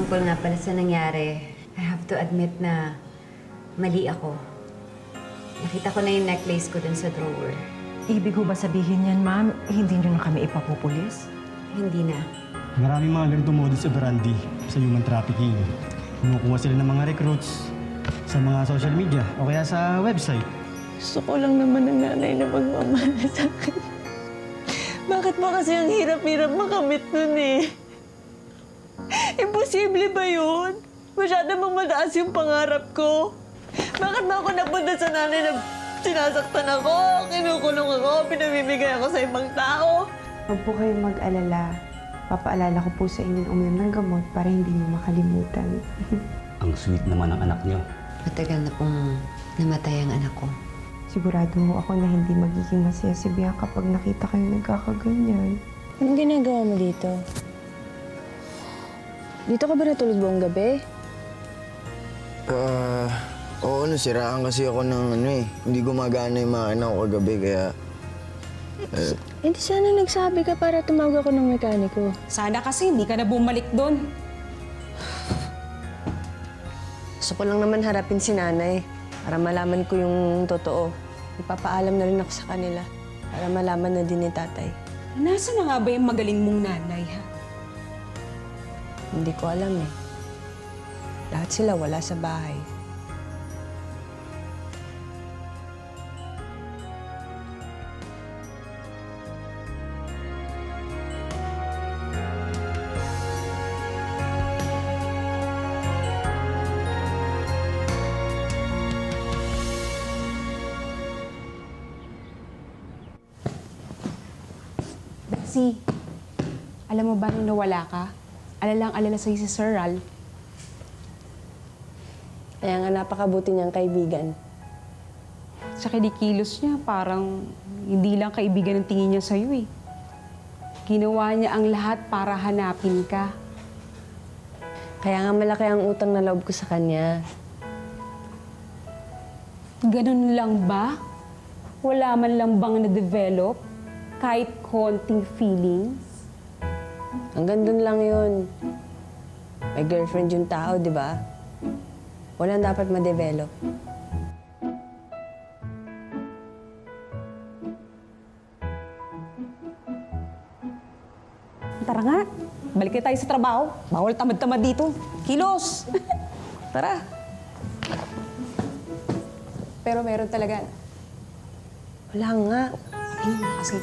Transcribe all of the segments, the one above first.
tungkol nga pala sa nangyari, I have to admit na mali ako. Nakita ko na yung necklace ko dun sa drawer. Ibig ho ba sabihin yan, ma'am, hindi nyo na kami ipapupulis? Hindi na. Maraming mga ganitong modus operandi sa human trafficking. Kumukuha sila ng mga recruits sa mga social media o kaya sa website. Gusto ko lang naman ng nanay na magmamahal sa akin. Bakit ba kasi ang hirap-hirap makamit nun eh? Imposible ba yun? Masyado bang mataas yung pangarap ko? Bakit ba ako napunta sa nanay na sinasaktan ako, kinukulong ako, pinamimigay ako sa ibang tao? Huwag po kayong mag-alala. Papaalala ko po sa inyo uminom ng gamot para hindi niyo makalimutan. Ang sweet naman ng anak niyo. Matagal na pong namatay ang anak ko. Sigurado ho ako na hindi magiging masaya si Bianca kapag nakita kayo nagkakaganyan. Anong ginagawa mo dito? Dito ka ba natulog buong gabi? Oo, nasiraan kasi ako ng hindi gumagana yung makina ko kagabi, kaya... Hindi sana nagsabi ka para tumawag ako ng mekaniko. Sana kasi hindi ka na bumalik doon. Gusto ko lang naman harapin si nanay para malaman ko yung totoo. Ipapaalam na rin ako sa kanila para malaman na din ni tatay. Nasaan na nga ba yung magaling mong nanay, ha? Hindi ko alam eh. Lahat sila wala sa bahay. Betsy, alam mo ba nung nawala ka? Alalang-alala sa'yo si Sir Ral. Kaya nga napakabuti niyang kaibigan. Sa kinikilos niya, parang hindi lang kaibigan ng tingin niya sa'yo eh. Ginawa niya ang lahat para hanapin ka. Kaya nga malaki ang utang na loob ko sa kanya. Ganun lang ba? Wala man lang bang na-develop? Kahit konting feelings? Hanggang dun lang yun. May girlfriend yung tao, di ba? Walang dapat ma-develop. Tara nga, balik na tayo sa trabaho. Bawal tamad-tamad dito. Kilos! Tara. Pero meron talaga. Wala nga. Ay, kasi...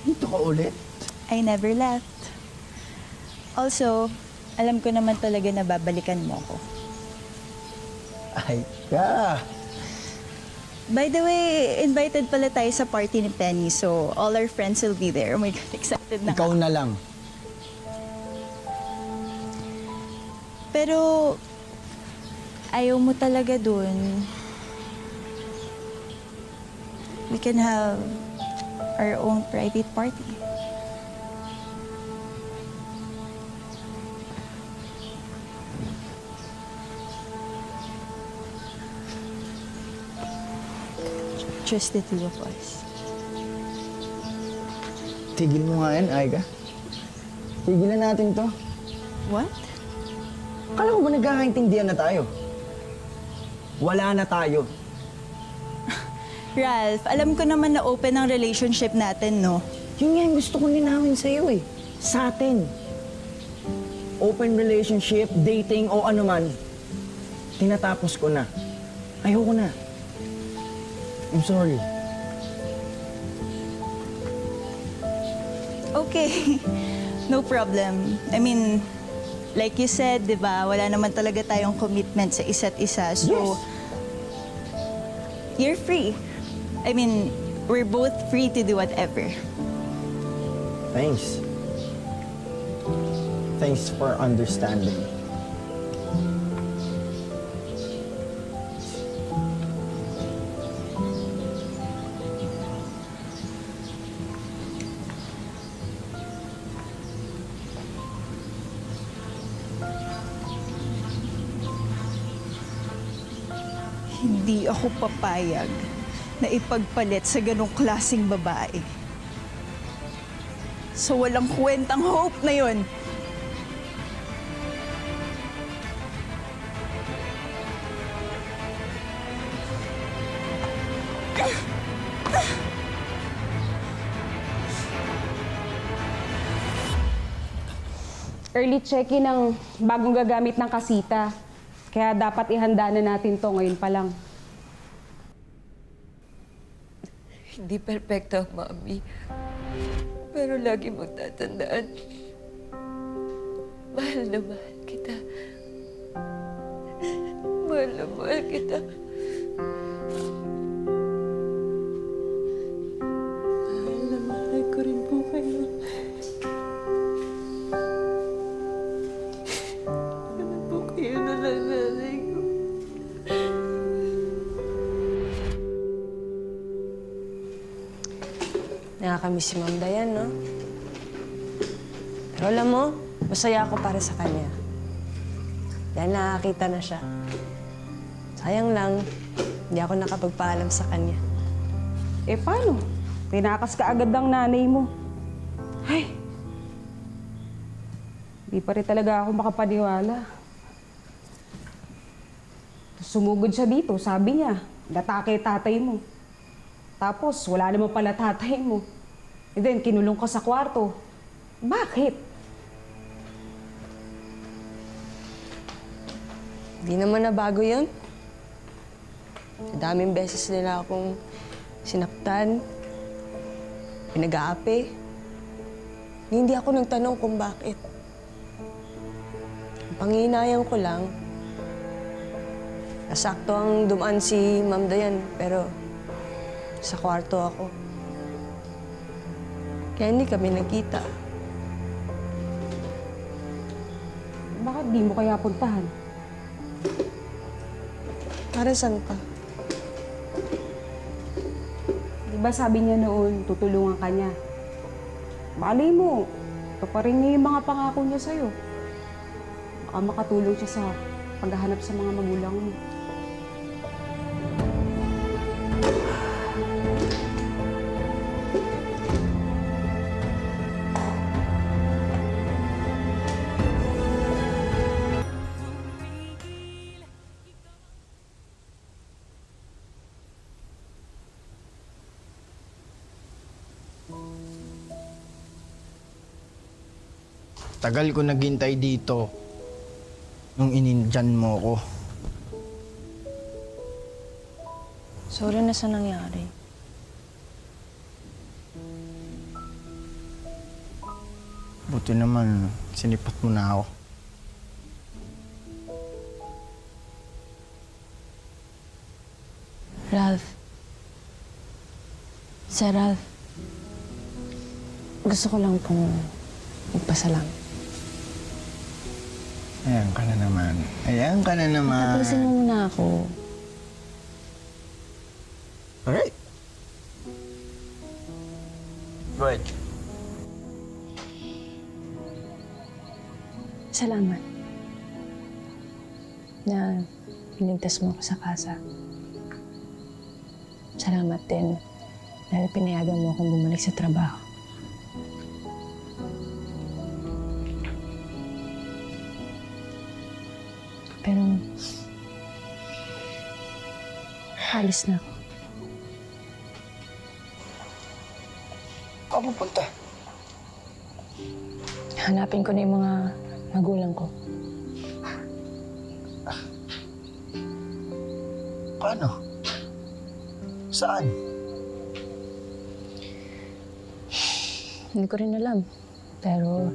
Dito ka ulit? I never left. Also, alam ko naman talaga na babalikan mo ako. Ay ka! By the way, invited pala tayo sa party ni Penny, so all our friends will be there. Oh my God, excited na Ikaw ako. na lang. Pero, ayaw mo talaga dun. We can have our own private party. Just the two of us. Tigil mo nga yan, Aika. Tigilan natin to. What? Akala ko ba nagkakaintindihan na tayo? Wala na tayo. Ralph, alam ko naman na open ang relationship natin, no? Yun nga yung gusto kong linawin sa'yo eh. Sa atin. Open relationship, dating o ano man. Tinatapos ko na. Ayoko na. I'm sorry. Okay. No problem. I mean, like you said, di ba, wala naman talaga tayong commitment sa isa't isa. So, Yes. you're free. I mean, we're both free to do whatever. Thanks. Thanks for understanding. Hindi ako papayag na ipagpalit sa ganong klaseng babae. So walang kwentang hope na yon. Early check-in ang bagong gagamit ng kasita. Kaya dapat ihanda na natin to ngayon pa lang. Hindi perfecto, Mami. Pero lagi mong tatandaan. Mahal na mahal kita. Mahal na mahal kita. Mahal na mahal ko rin po kayo. Ano po kayo na nanay ko? Nakakamiss si Ma'am Dayan, no? Pero alam mo, masaya ako para sa kanya. Dahil nakakita na siya. Sayang lang, hindi ako nakapagpaalam sa kanya. Eh paano? Tinakas ka agad ng nanay mo. Ay! Di pa rin talaga ako makapaniwala. Sumugod siya dito, sabi niya, natake tatay mo. Tapos, wala naman pala tatay mo. And then, kinulong ka sa kwarto. Bakit? Hindi naman nabago yun. Daming beses nila akong sinaktan, pinag-aapi. Hindi ako nagtanong kung bakit. Ang panginayang ko lang, nasakto ang dumaan si Ma'am Dayan, pero sa kwarto ako. Kaya hindi kami nagkita. Bakit di mo kaya puntahan? Para saan pa? Di ba sabi niya noon, tutulungan ka niya? Malay mo, tuparin niya yung mga pangako niya sa'yo. Baka makatulong siya sa paghahanap sa mga magulang mo. Tagal ko naghintay dito nung inindyan mo ko. Sorry na sa nangyari. Buti naman, sinipat mo na ako. Ralph. Sir Ralph. Gusto ko lang pong magpasalamat. Ayan ka na naman. Ayan ka na naman. Tapusin mo muna ako. Alright. Go ahead. Salamat. Na pinigtas mo ako sa kasa. Salamat din dahil pinayagan mo akong bumalik sa trabaho. Alis na ako. Ako pupunta. Hanapin ko na yung mga magulang ko. Paano? Saan? Hindi ko rin alam. Pero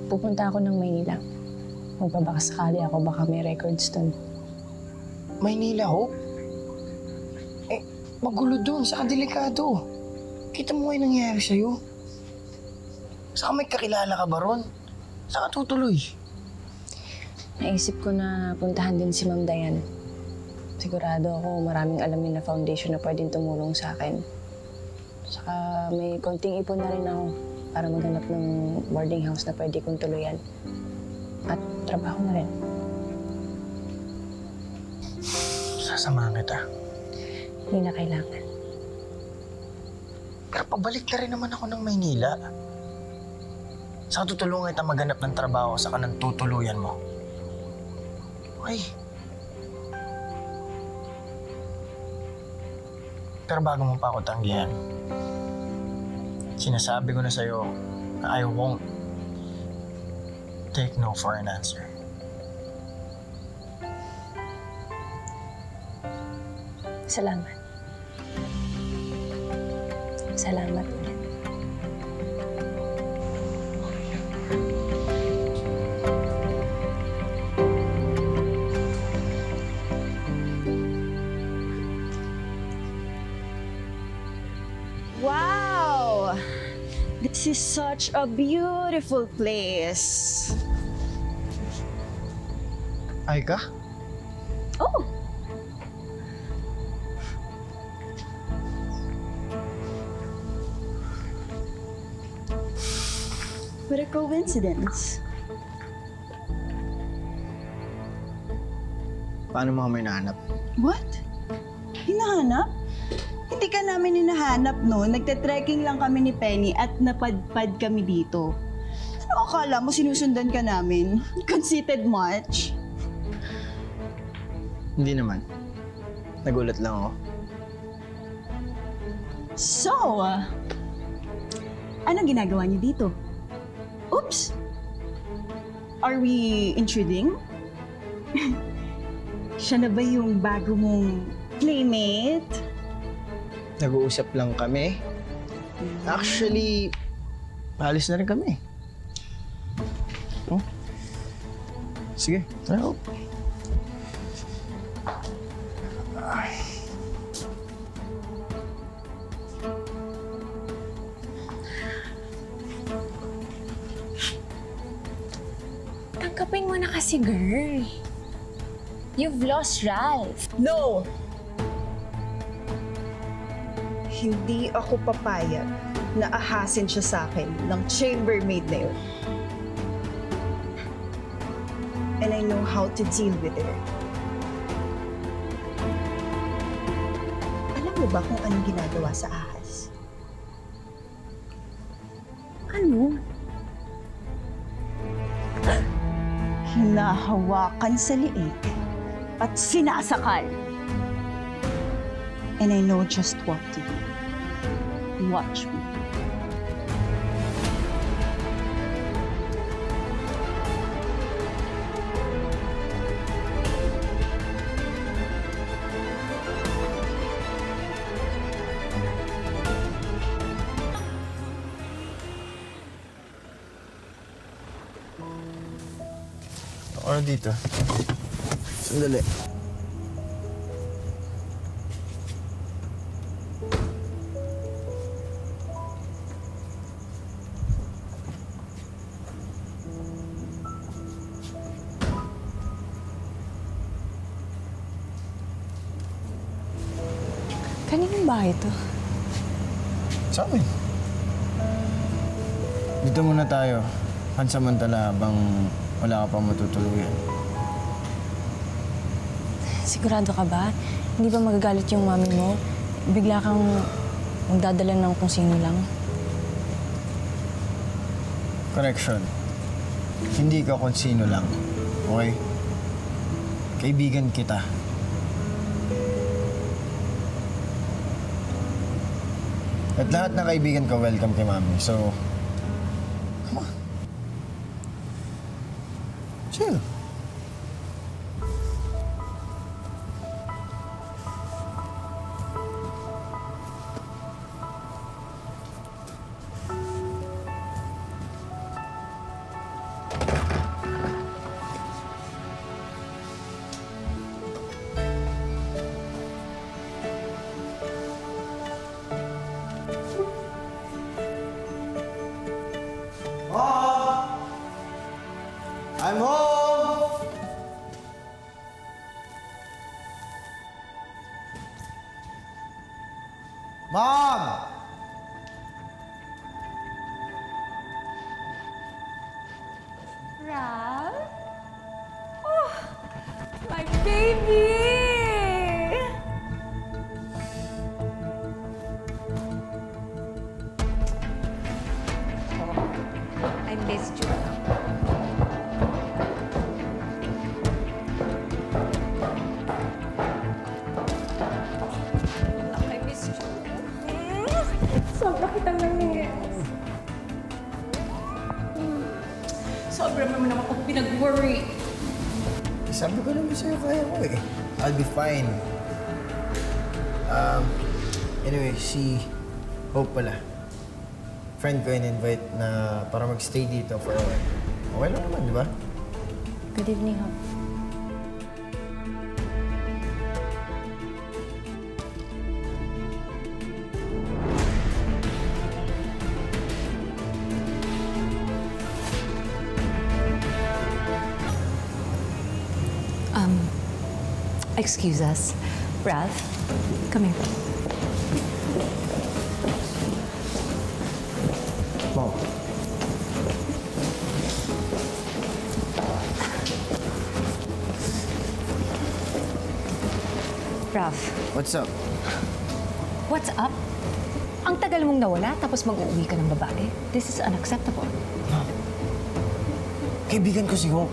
pupunta ako ng Maynila. Magbabaka sakali ako, baka may records dun. Maynila, Hope? Eh, magulo doon. Saka delikado. Kita mo nga yung nangyayari sa'yo. Saka may kakilala ka ba ron? Saan ka tutuloy? Naisip ko na puntahan din si Ma'am Diane. Sigurado ako maraming alam niya na foundation na pwedeng tumulong sa akin. Saka may konting ipon na rin ako para maghanap ng boarding house na pwede kong tuluyan. At trabaho na rin. Sasamahan kita. Hindi na kailangan. Pero pabalik na rin naman ako ng Maynila. Saka tutulungan kita maghanap ng trabaho sa kanang tutuluyan mo. Okay. Pero bago mo pa ako tanggihan, sinasabi ko na sa'yo na I won't take no for an answer. Salamat. Salamat ulit. Wow! This is such a beautiful place. Ay ka? Oh! What a coincidence. Paano mo kami nahanap? What? Hinahanap? Hindi ka namin hinahanap noon. Nagte-trekking lang kami ni Penny at napadpad kami dito. Ano akala mo sinusundan ka namin? Conceited much? Hindi naman. Nagulat lang ako. So, anong ginagawa niyo dito? Oops! Are we intruding? Siya na ba yung bago mong playmate? Nag-uusap lang kami. Actually, alis na rin kami. Oh. Sige, tara. Tanggapin mo na kasi, girl. You've lost Ralph. No! Hindi ako papayag na ahasin siya sa akin ng chambermaid na yun. And I know how to deal with her. Alam mo ba kung anong ginagawa sa ahas? Ano? Hinahawakan sa liig at sinasakal. And I know just what to do. Watch me. Ano dito? Sandali. Kaninong bahay to? Sa amin. Dito muna tayo. Pansamantala habang wala ka pang matutuluyan. Sigurado ka ba? Hindi ba magagalit yung mami mo? Bigla kang magdadala ng kung sino lang. Correction. Hindi ka kung sino lang. Okay? Kaibigan kita. At lahat ng kaibigan ko, welcome kay Mami. So, come on. Chill. I'm home! Mom! Ralph? Oh, my baby! I missed you. I missed you. Sobra kitang nangis. Sobra naman ako pinag-worry. Sabi ko naman sa'yo, kaya ko eh. I'll be fine. Anyway, si Hope pala. Friend ko in-invite na para mag-stay dito for a while. Okay lang naman, di ba? Good evening, Hope. Excuse us. Ralph, come here. Mom. Ralph, What's up? what's up? Ang tagal mong nawala tapos mag-uwi ka ng babae. This is unacceptable. Kaibigan ko si Hope.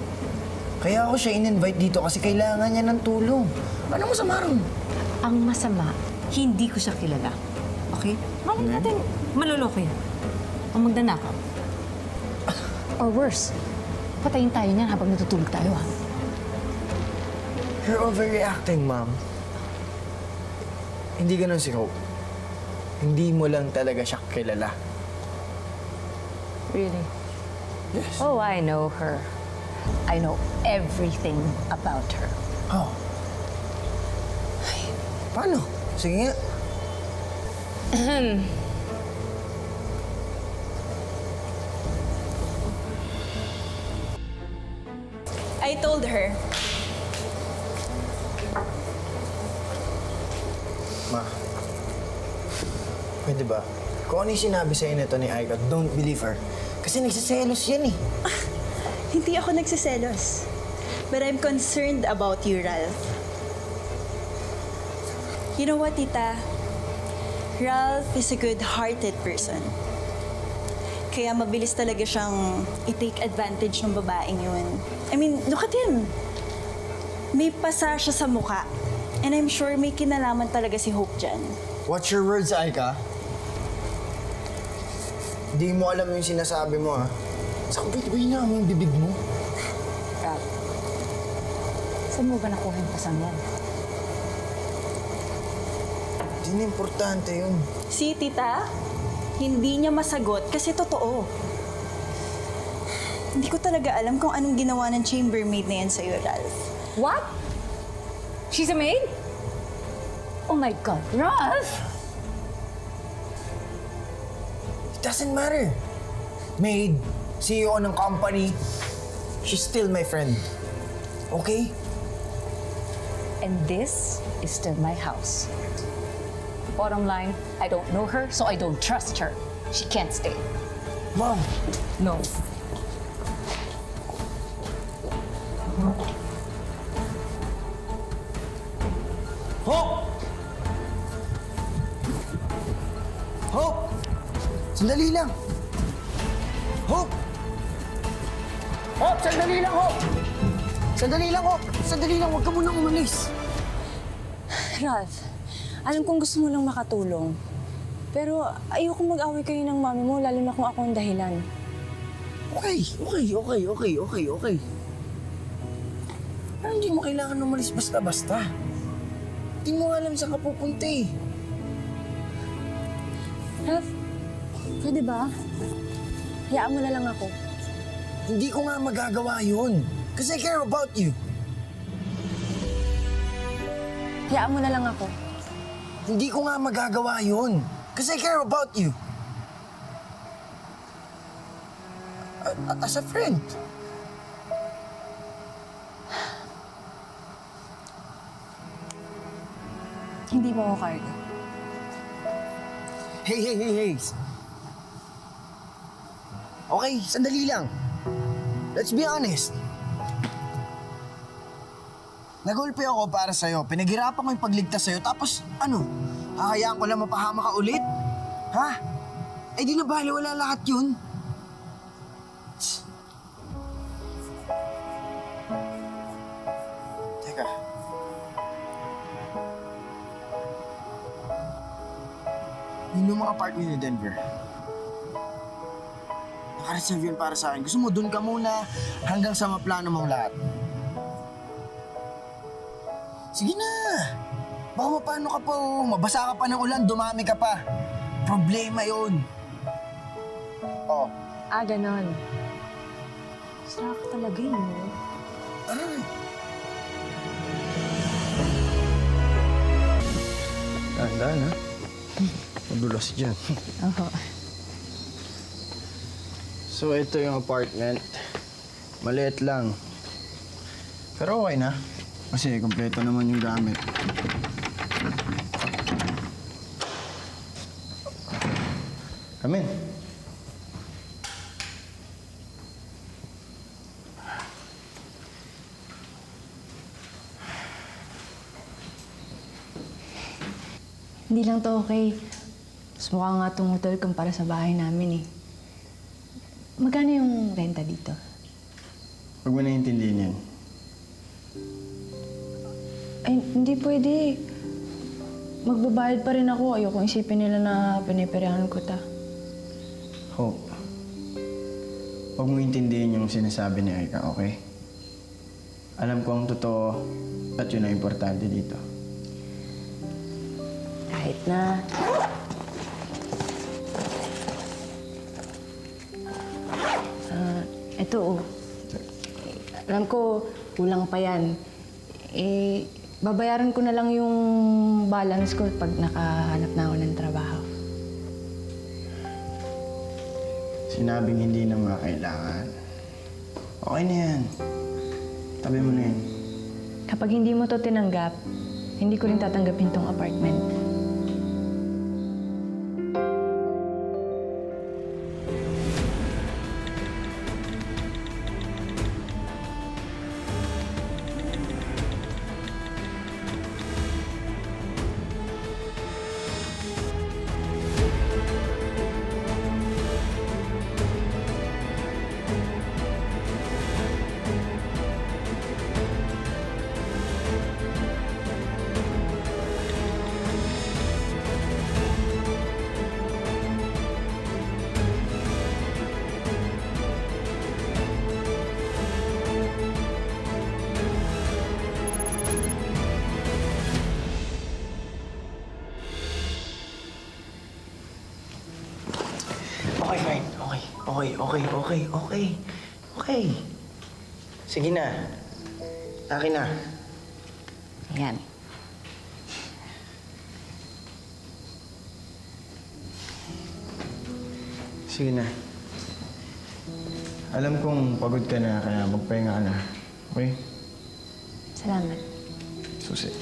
Kaya ako siya in-invite dito kasi kailangan niya ng tulong. Ano masama ron? Ang masama, hindi ko siya kilala. Okay? Malay natin, maluloko yan. Ang magnanakaw. Or worse, patayin tayo niyan habang natutulog tayo, ha? You're overreacting, Mom. Hindi ganun si Hope. Hindi mo lang talaga siya kilala. Really? Yes. Oh, I know her. I know everything about her. Oh. Ay, paano? Sige nga. I told her. Ma, pwede ba? Kung ano yung sinabi sa'yo nito ni Aika, don't believe her. Kasi nagsiselos yan eh. Hindi ako nagsiselos. But I'm concerned about you, Ralph. You know what, Tita? Ralph is a good-hearted person. Kaya mabilis talaga siyang i-take advantage ng babaeng yun. I mean, look at him. May pasa siya sa mukha. And I'm sure may kinalaman talaga si Hope dyan. Watch your words, Aika. Hindi mo alam yung sinasabi mo, ha? Saan ko bituin na yung bibig mo? Ralph, saan mo ba nakuha yung pasang yan? Hindi na importante yun. Si Tita, hindi niya masagot kasi totoo. Hindi ko talaga alam kung anong ginawa ng chambermaid na yan sa'yo, Ralph. What? She's a maid? Oh my God, Ralph! It doesn't matter. Maid, CEO ng company, she's still my friend. Okay? And this is still my house. Bottom line, I don't know her, so I don't trust her. She can't stay. Mom! No. Hope! Hope! Sandali lang! Hope! Hope! Sandali lang, Hope! Sandali lang, Hope! Sandali lang, huwag ka munang umalis. Ralph, alam kong gusto mo lang makatulong. Pero ayoko mag-away kayo ng mami mo, lalo na kung ako ang dahilan. Okay. Pero hindi mo kailangan umalis basta-basta. Hindi mo alam saan ka pupunta eh. Ralph, pwede ba? Hayaan mo na lang ako. Hindi ko nga magagawa yun. Kasi I care about you. Hayaan mo na lang ako. Hindi ko nga magagawa yun. Kasi I care about you. As a friend. Hindi mo ako karga. Hey. Okay, sandali lang. Let's be honest. Nagulpi ako para sa'yo. Pinaghirapan ko yung pagligtas sa'yo. Tapos, ano? Hahayaan ko lang mapahama ka ulit? Ha? Eh di na baliwala lahat yun. Teka. Yun yung mga apartment ni Denver. Naka-reserve yun para sa akin. Gusto mo, dun ka muna hanggang sa maplano mong lahat. Sige na! Baka mapano ka pa, mabasa ka pa ng ulan, dumami ka pa. Problema yun. Oh. Ah, ganon. Sarap ka talaga yun, no? Tara. Dahan-dahan, ha? Madulas dyan. Oo. So, ito yung apartment. Maliit lang. Pero okay na. Kasi kompleto naman yung gamit. Come in. Hindi lang to okay. Mas mukha nga itong hotel kumpara sa bahay namin eh. Magkano yung renta dito? Huwag mo naiintindihan yan. Ay, hindi pwede. Magbabayad pa rin ako. Ayoko isipin nila na piniperyahan ko ta. Hope. Huwag mo intindihin yung sinasabi ni Aika, okay? Alam ko ang totoo at yun ang importante dito. Kahit na. Ito oh. Alam ko, kulang pa yan. Eh, babayaran ko na lang yung balance ko pag nakahanap na ako ng trabaho. Sinabing hindi na mga kailangan. Okay na yan. Tabi mo na yan. Kapag hindi mo to tinanggap, hindi ko rin tatanggapin tong apartment. Okay, fine. Okay. Sige na. Akin na. Ayan. Sige na. Alam kong pagod ka na, kaya magpahinga ka na. Okay? Salamat. Susi.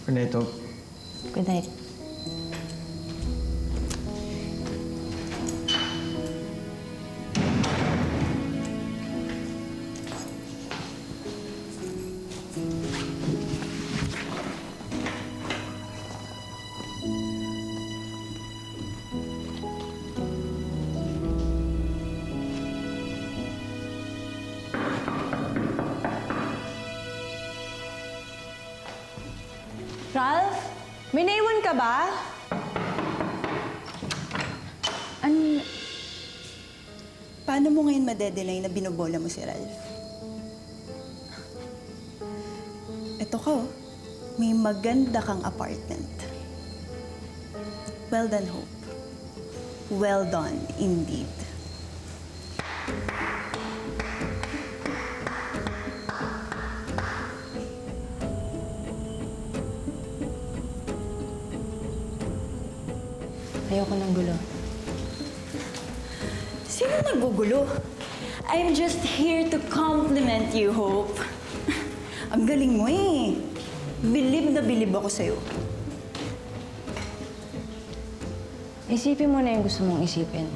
Good night, Hope. Good night. May naiwan ka ba? Paano mo ngayon madedelay na binobola mo si Ralph? Ito ka, oh. May maganda kang apartment. Well done, Hope. Well done, indeed. Ayoko ng gulo. Sino nagugulo? I'm just here to compliment you, Hope. Ang galing mo eh. Bilib na bilib ako sa'yo. Isipin mo na yung gusto mong isipin.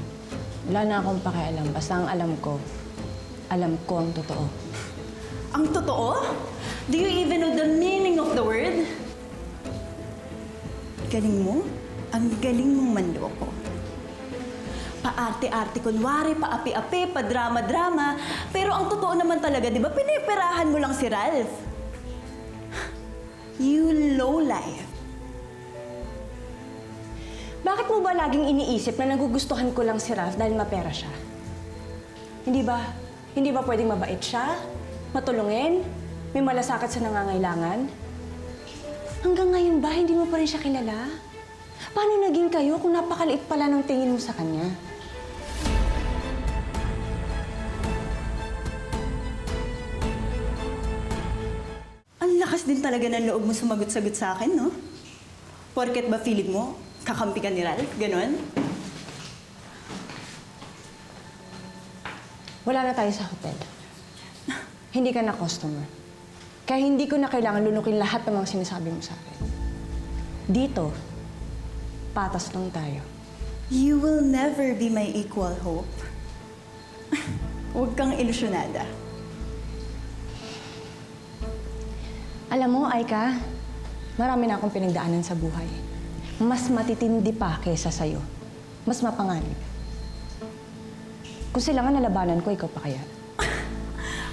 Wala na akong pakialam. Basta ang alam ko ang totoo. Ang totoo? Do you even know the meaning of the word? Galing mo? Ang galing mong manloko. Paarte-arte, kunwari, paapi-api, padrama-drama. Pero ang totoo naman talaga, di ba, piniperahan mo lang si Ralph. You lowlife. Bakit mo ba laging iniisip na nagugustuhan ko lang si Ralph dahil mapera siya? Hindi ba pwedeng mabait siya? Matulungin? May malasakit sa nangangailangan? Hanggang ngayon ba, hindi mo pa rin siya kilala? Paano naging kayo kung napakaliit pala ng tingin mo sa kanya? Ang lakas din talaga ng loob mo sumagot-sagot sa akin, no? Porket ba feeling mo, kakampi ka ni Ralph? Ganon? Wala na tayo sa hotel. Hindi ka na customer. Kaya hindi ko na kailangan lunukin lahat ng mga sinasabi mo sa akin. Dito, patas lang tayo. You will never be my equal, Hope. Huwag kang ilusyonada. Alam mo, Aika, marami na akong pinagdaanan sa buhay. Mas matitindi pa kaysa sa'yo. Mas mapanganib. Kung sila nga nalabanan ko, ikaw pa kaya?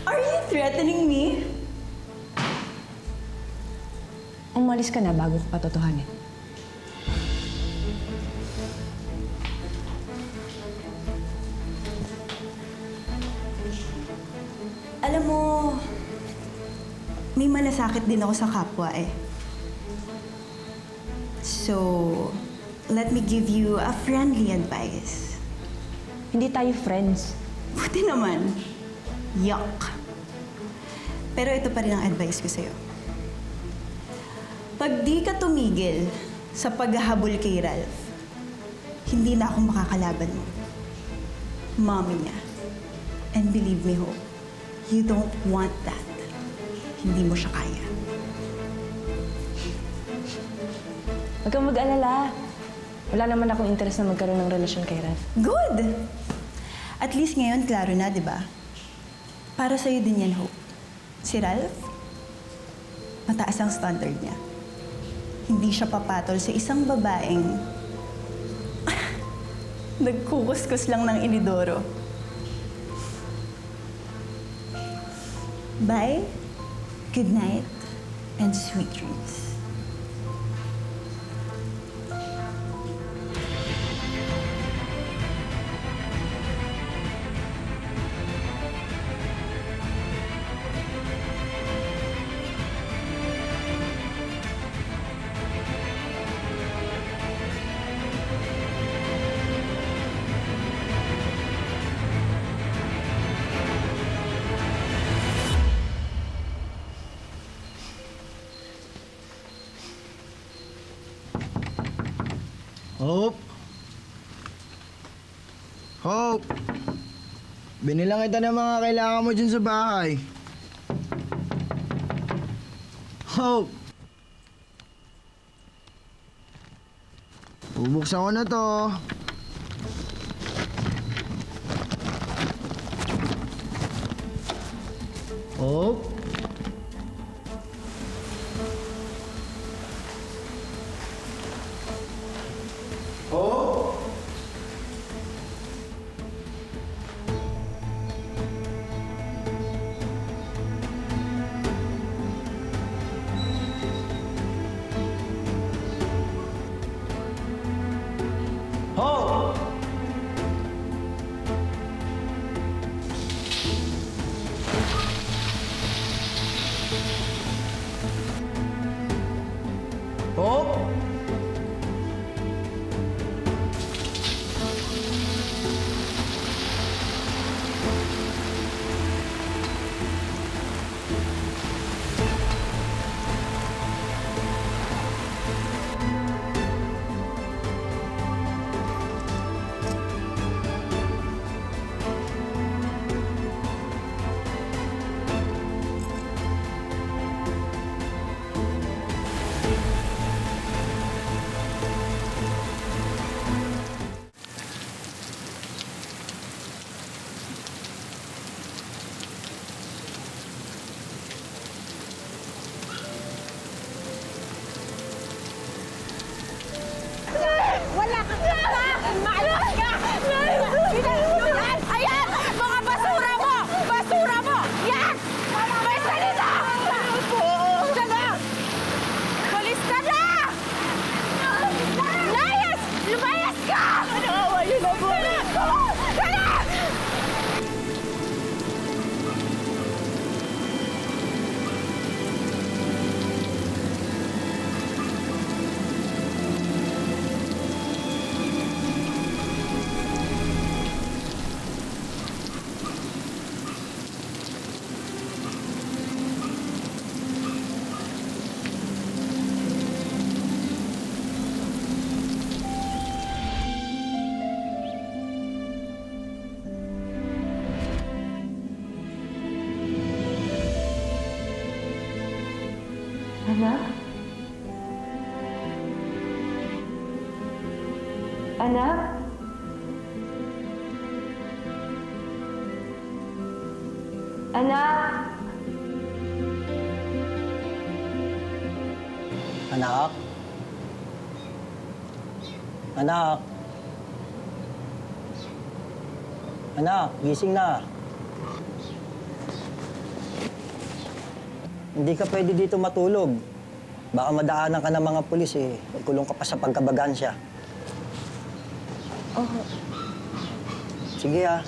Are you threatening me? Umalis ka na bago ko patotohanin. Alam mo, may malasakit din ako sa kapwa eh. So, let me give you a friendly advice. Hindi tayo friends. Buti naman. Yuck. Pero ito pa rin ang advice ko sa'yo. Pag di ka tumigil sa paghahabol kay Ralph, hindi na ako makakalaban mo. Mommy niya. And believe me, Hope, you don't want that. Hindi mo siya kaya. Huwag kang mag-alala. Wala naman akong interest na magkaroon ng relasyon kay Ralph. Good! At least ngayon, klaro na, di ba? Para sa'yo din yan, Hope. Si Ralph, mataas ang standard niya. Hindi siya papatol sa isang babaeng nagkukuskus lang ng inidoro. Bye, good night, and sweet dreams. Hope! Hope! Binilang kita ng mga kailangan mo dyan sa bahay. Hope! Bubuksan ko na to. Hope? Hope? Anak? Anak? Anak? Anak? Anak? Anak, gising na. Hindi ka pwede dito matulog. Baka madaanan ka ng mga pulis eh. Ikulong ka pa sa pagkabagansya. Oh, Sige ah.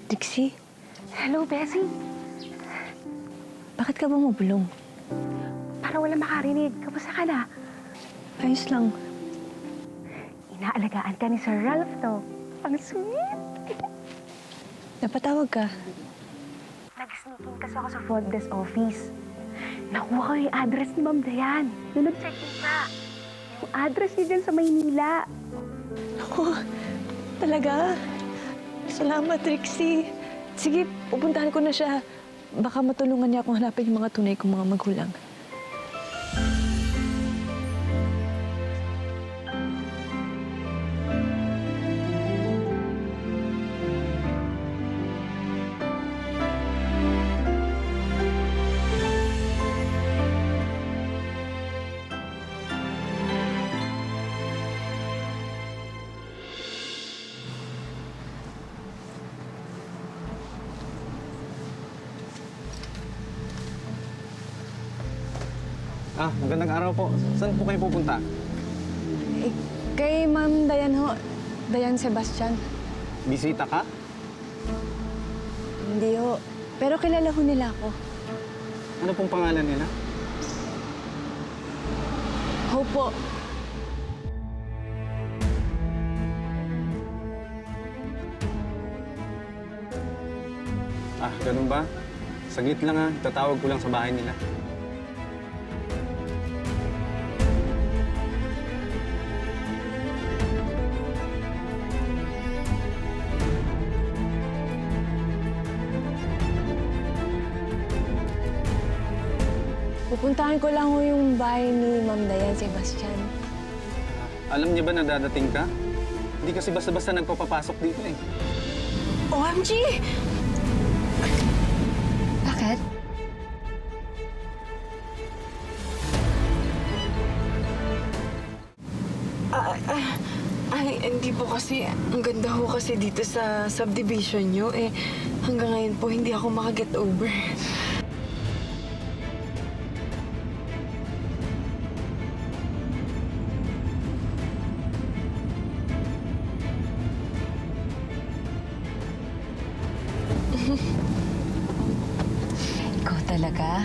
Trixie, Hello, Bessie. bakit ka bumubulong? Para wala makarinig. Kamusta ka na? Ayos lang. Inaalagaan ka ni Sir Ralph, to. Ang sweet. Napatawag ka. Nag-sneaking kasi ako sa front desk office. Nakuha ko yung address ni Ma'am Dayan. Nung nag-check-in siya. Yung address niya dyan sa Maynila. Ako, talaga? Salamat, Trixie. Sige, pupuntahan ko na siya. Baka matulungan niya akong hanapin yung mga tunay kong mga magulang. Magandang araw po. Saan po kayo pupunta? Kay Ma'am Dayan ho. Dayan Sebastian. Bisita ka? Hindi ho. Pero kilala ho nila ako. Ano pong pangalan nila? Ho po. Ganun ba? Saglit lang ha. Tatawag ko lang sa bahay nila. Pupuntahan ko lang ho yung bahay ni Ma'am Dayan Sebastian. Alam niya ba na dadating ka? Hindi kasi basta-basta nagpapapasok dito eh. OMG! Bakit? Ay, hindi po kasi. Ang ganda ho kasi dito sa subdivision nyo. Eh, hanggang ngayon po, hindi ako makaget over. Ikaw talaga?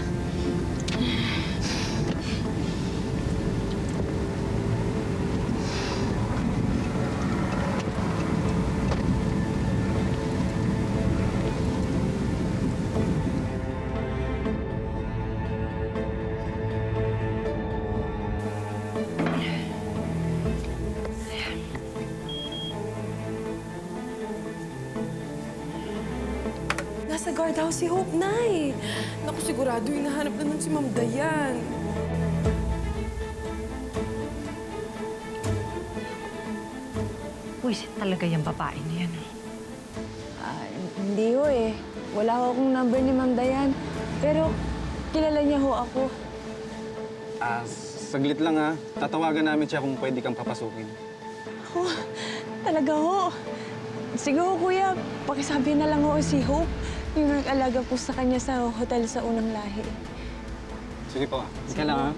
Nasa guardhouse si Hope, Nay. Naku, sigurado hinahanap na nun si Ma'am Dayan. Puwisit talaga yung babae na yan. Hindi ho eh. Wala ho akong number ni Ma'am Dayan. Pero kilala niya ho ako. Saglit lang ha. Tatawagan namin siya kung pwede kang papasukin. Oh, talaga ho. Sige ho, kuya. Pakisabi na lang ho si Hope. Yung nag-alaga po sa kanya sa hotel sa unang lahi. Sige po. Sige lang ha.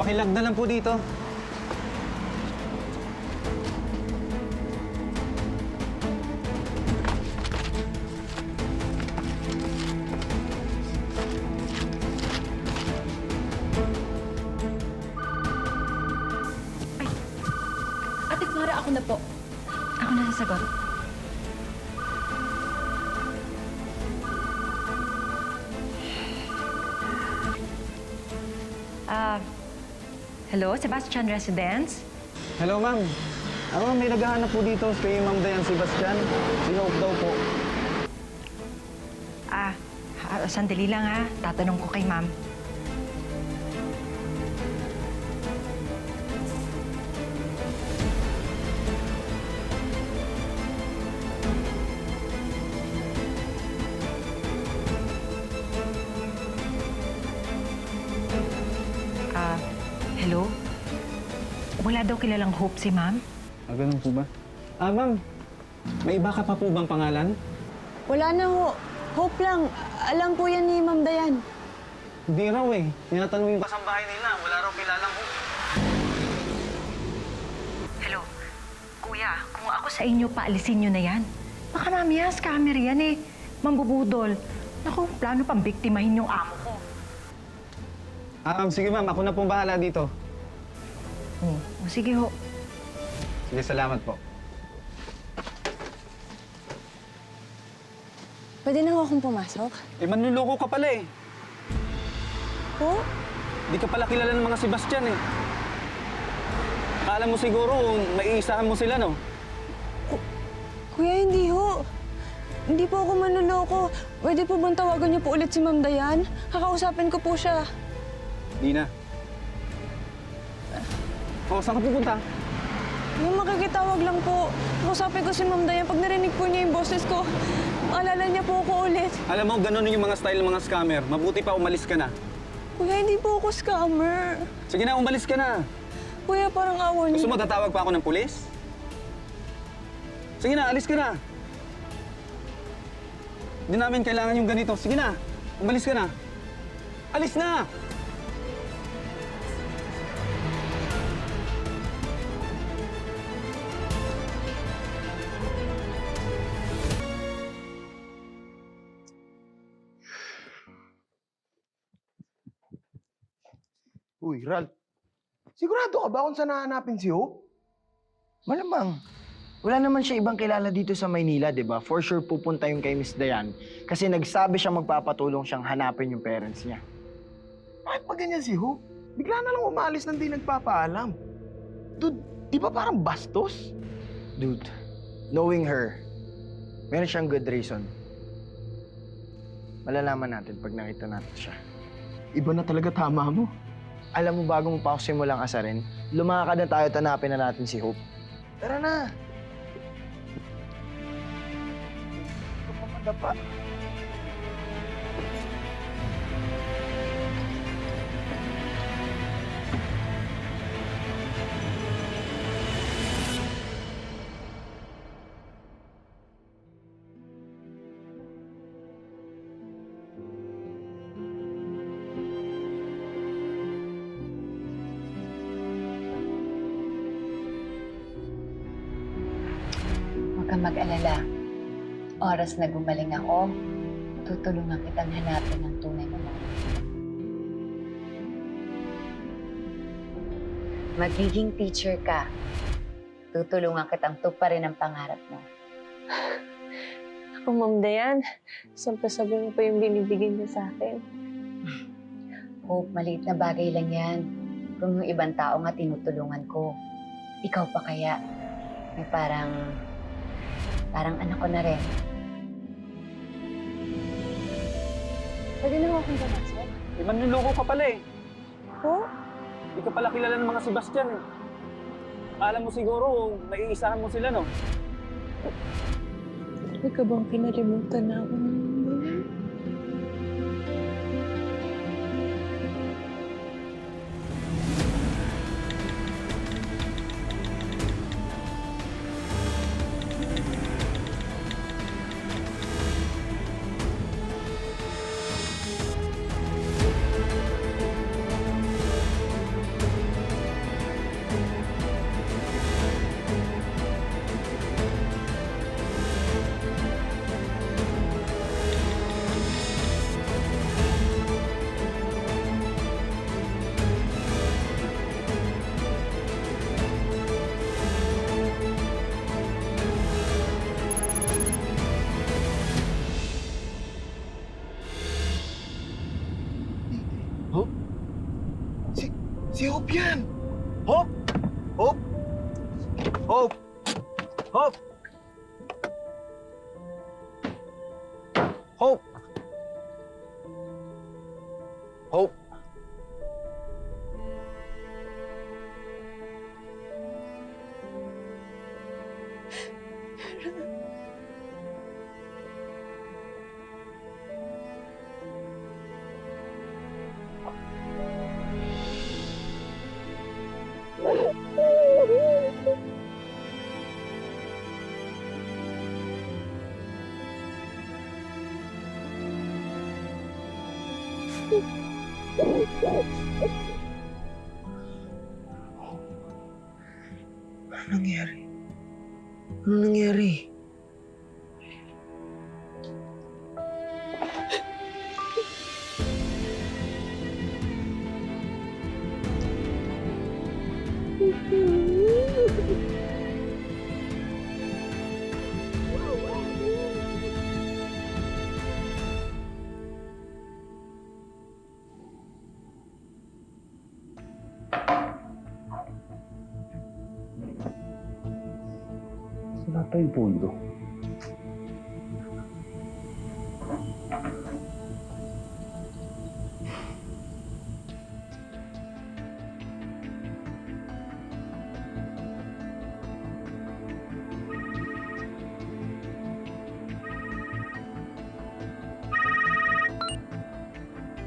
Pakilag na lang po dito. Ate Clara, ako na po. Ako na sasagot. Hello, Sebastian Residence? Hello, ma'am. May naghahanap po dito kay Ma'am Dayan Sebastian. Si Hope daw po. Sandali lang ha. Tatanong ko kay ma'am. Hello? Wala daw kilalang Hope si ma'am? Ganun po ba? Ma'am. May iba ka pa po bang pangalan? Wala na ho. Hope lang. Alam po yan ni Ma'am Dayan. Hindi raw eh. Tinatanong yung kasambahay nila. Wala raw kilalang Hope. Hello? Kuya, kung ako sa inyo, paalisin nyo na yan. Baka mamaya, scammer yan eh. Mambubudol. Naku, plano pang biktimahin yung amo ko. Sige ma'am, ako na pong bahala dito. Sige ho. Sige, salamat po. Pwede na ho akong pumasok? Manluloko ka pala eh. Ho? Di ka pala kilala ng mga Sebastian eh. Akala mo siguro, maiisahan mo sila, no? Kuya, hindi ho. Hindi po ako manluloko. Pwede po bang tawagan niyo po ulit si Ma'am Dayan? Kakausapin ko po siya. Di na. Saan ka pupunta? Yung makikitawag lang po. Kausapin ko si Ma'am Dayan. Pag narinig po niya yung boses ko, maalala niya po ako ulit. Alam mo, ganun yung mga style ng mga scammer. Mabuti pa umalis ka na. Kuya, hindi po ako scammer. Sige na, umalis ka na. Kuya, parang awan niyo. Gusto mo tatawag pa ako ng pulis? Sige na, alis ka na. Hindi namin kailangan yung ganito. Sige na, umalis ka na. Alis na! Uy, Ralph. Sigurado ka ba kung saan nahanapin si Hope? Malamang. Wala naman siya ibang kilala dito sa Maynila, di ba? For sure pupunta yung kay Miss Dayan kasi nagsabi siya magpapatulong siyang hanapin yung parents niya. Bakit pa ganyan si Hope? Bigla na lang umalis nang di nagpapaalam. Dude, di ba parang bastos? Dude, knowing her, meron siyang good reason. Malalaman natin pag nakita natin siya. Iba na talaga tama mo. Alam mo, bago mo pa ako simulang asarin, lumakad na tayo at hanapin na natin si Hope. Tara na. Ito pa madapa. Huwag kang mag-alala. Oras na gumaling ako, tutulungan kitang hanapin ang tunay mo. Magiging teacher ka. Tutulungan kitang tuparin ang pangarap mo. Ako, Ma'am Dayan, sabi mo pa yung binibigay niya sa akin. Hope, maliit na bagay lang yan. Kung yung ibang tao nga tinutulungan ko, ikaw pa kaya? May parang anak ko na rin. Pwede na akong pumasok. Eh, manluloko ka pala eh. Po? Hindi ka pala kilala ng mga Sebastian eh. Akala mo siguro, maiisahan mo sila, no? Hindi ka bang kinalimutan na ako ng ganyan? Si Hope yan! Hope! Hope! Hope! Hope! Hope! Hope! Ano nangyari? Ano nangyari? Wala pa yung pondo.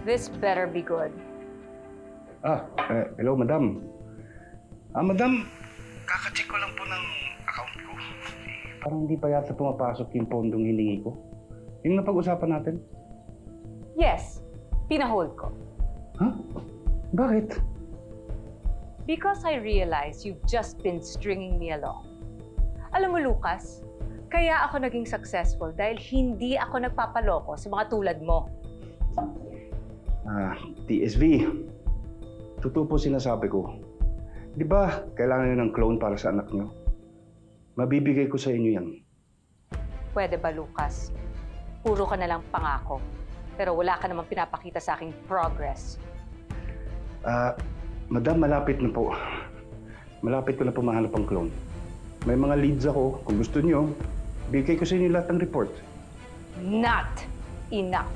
This better be good. Hello, madam. Madam, kaka-check ko lang po ng account ko. Parang hindi pa yata pumapasok yung pondong hiningi ko. Yung napag-usapan natin. Yes, pinahold ko. Bakit? Because I realize you've just been stringing me along. Alam mo, Lucas, kaya ako naging successful dahil hindi ako nagpapaloko sa mga tulad mo. TSV. Totoo po sinasabi ko. Di ba, kailangan niyo ng clone para sa anak niyo? Mabibigay ko sa inyo yan. Pwede ba, Lucas? Puro ka na lang pangako. Pero wala ka namang pinapakita sa aking progress. Madam, malapit na po. Malapit ko na po mahanap ang clone. May mga leads ako. Kung gusto niyo, bigay ko sa inyo lahat ng report. Not enough.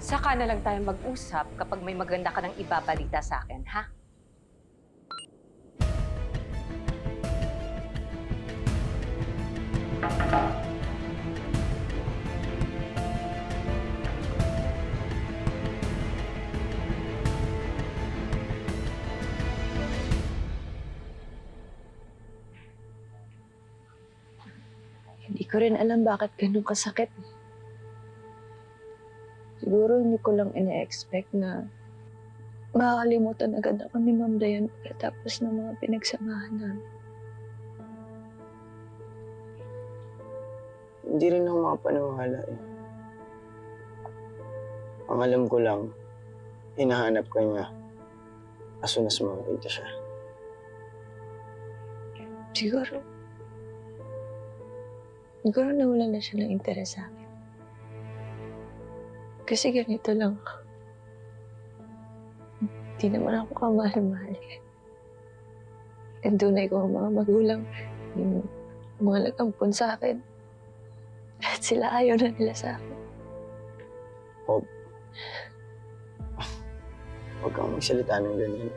Saka na lang tayo mag-usap kapag may maganda ka nang ibabalita sa akin, ha? Hindi ko rin alam bakit ganun kasakit. Siguro hindi ko lang ina-expect na makakalimutan agad ako ni Ma'am Dayan pagkatapos ng mga pinagsamahan namin. Hindi rin ako makapaniwala eh. Ang alam ko lang, hinahanap ka niya as soon as makakita siya. Siguro nawala na siya ng interes sa akin. Kasi ganito lang. Hindi naman ako kamahal-mahal eh. And tunay ko ang mga magulang, yung mga nag-ampon sa akin. At sila ayaw na nila sa akin. Hope, huwag kang magsalita ng ganyan.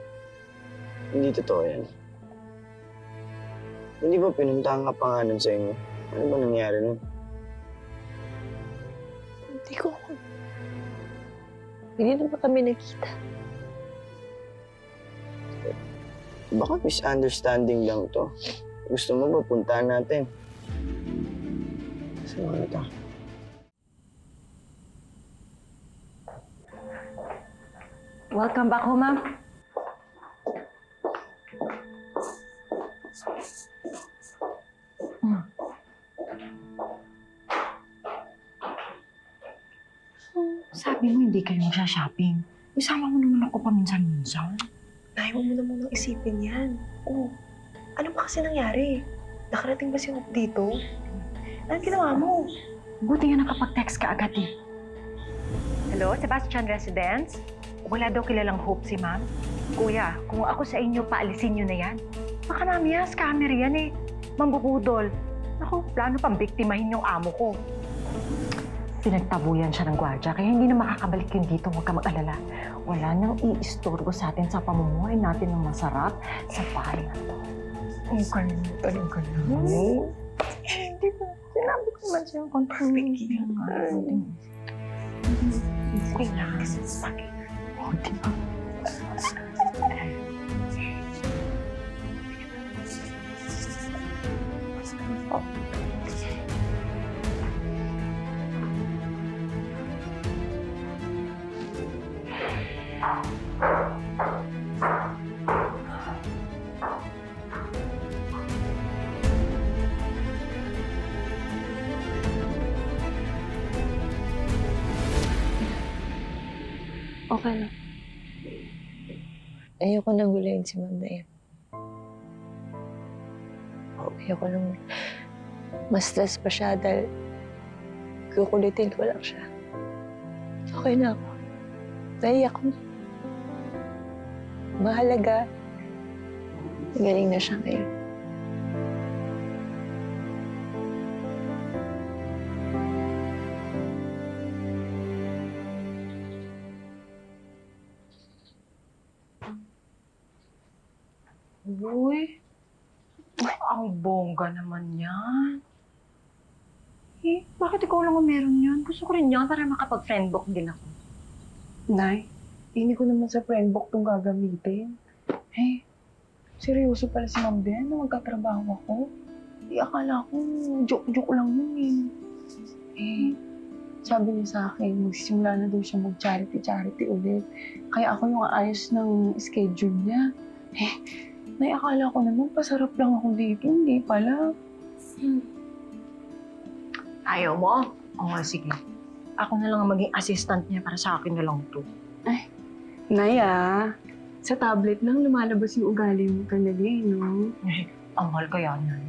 Hindi totoo yan. Hindi ba pinuntahan ka pa nga nun sa inyo? Ano ba nangyari nun? Hindi ko. Hindi na ba kami nakita? Baka misunderstanding lang to. Gusto mo ba puntahan natin? Sama kita. Welcome back home, ma'am. Sabi mo hindi kayo magsha-shopping. Isama mo naman ako paminsan-minsan. Nay, huwag mo na munang isipin yan. Oh, ano ba kasi nangyari? Nakarating ba si Hope dito? Anong ginawa mo? Buti nga nakapag-text ka agad eh. Hello, Sebastian Residence? Wala daw kilalang Hope si ma'am. Kuya, kung ako sa inyo, paalisin niyo na yan. Baka mamaya, scammer yan eh. Mambubudol. Naku, plano pang biktimahin yung amo ko. Pinagtabuyan siya ng gwardya, kaya hindi na makakabalik yun dito. Huwag ka mag-alala. Wala nang iistorbo sa atin sa pamumuhay natin ng masarap sa bahay na to. Ang galing ka na. Hindi ko. Sinabi ko naman sa'yo, confirmation nga. Okay lang. O, diba? Okay lang. Ayoko nang gulayin si Ma'am Dayan. Ayoko nang ma-stress pa siya dahil kukulitin ko lang siya. Okay na ako. Naiyak ko na. Mahalaga. Galing na siya ngayon. Uy, ang bongga naman yan. Eh, bakit ikaw lang ang meron yan? Gusto ko rin yan para makapag-friendbook din ako. Nay, hindi ko naman sa friendbook itong gagamitin. Eh, seryoso pala si Ma'am Dayan na magkatrabaho ako. Di akala ko, joke-joke lang yun eh. Eh, sabi niya sa akin, magsisimula na daw siya mag-charity ulit. Kaya ako yung aayos ng schedule niya. Eh, Nay, akala ko naman pasarap lang ako dito. Hindi pala. Ayaw mo? Oo, sige. Ako na lang ang maging assistant niya para sa akin na lang to. Ay, Nay sa tablet lang lumalabas yung ugali mo talaga no? Eh, ang mahal kaya niyan.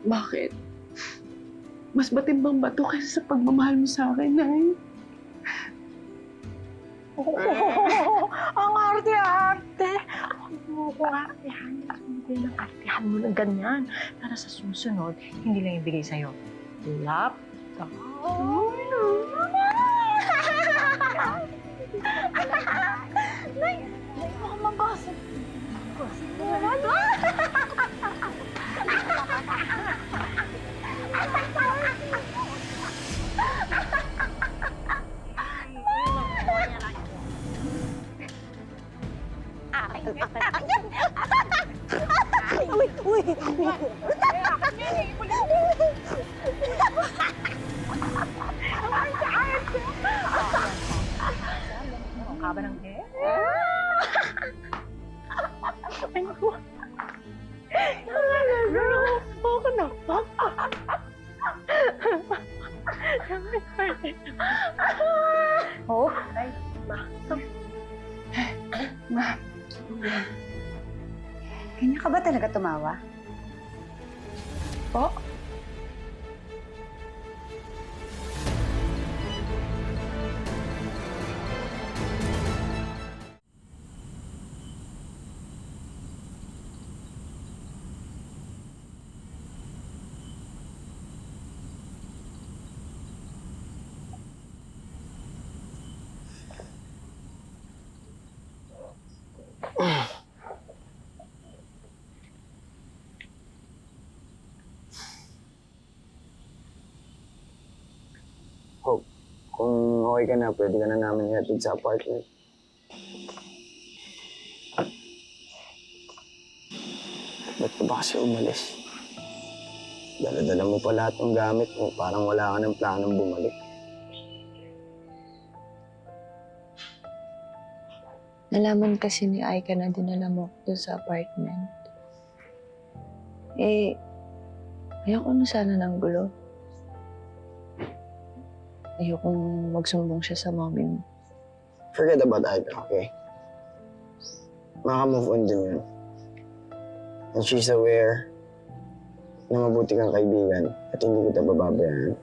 Bakit? Mas batimbang ba to kaysa sa pagmamahal mo sa akin, Nay? Ang arte-arte! Huwag mo ko nga artehan. Hindi lang artehan mo ng ganyan. Para sa susunod, hindi lang ibigay sa'yo. Laptop. Nay, baka magasap. Haba ng hair. Ay, naku. Ako na pa. Oh, ay, ma. Ma. Ganyan ka ba talaga tumawa? Po? Hope, kung okay ka na, pwede ka na namin ihatid sa apartment. Ba't ka ba kasi umalis? Dala-dala mo pa lahat ng gamit mo, parang wala ka ng planong bumalik. Nalaman kasi ni Aika na dinala mo ako doon sa apartment. Eh, ayoko na sana ng gulo. Ayokong magsumbong siya sa mommy mo. Forget about Aika, okay? Maka-move on din yun. And she's aware na mabuti kang kaibigan at hindi kita bababayaan.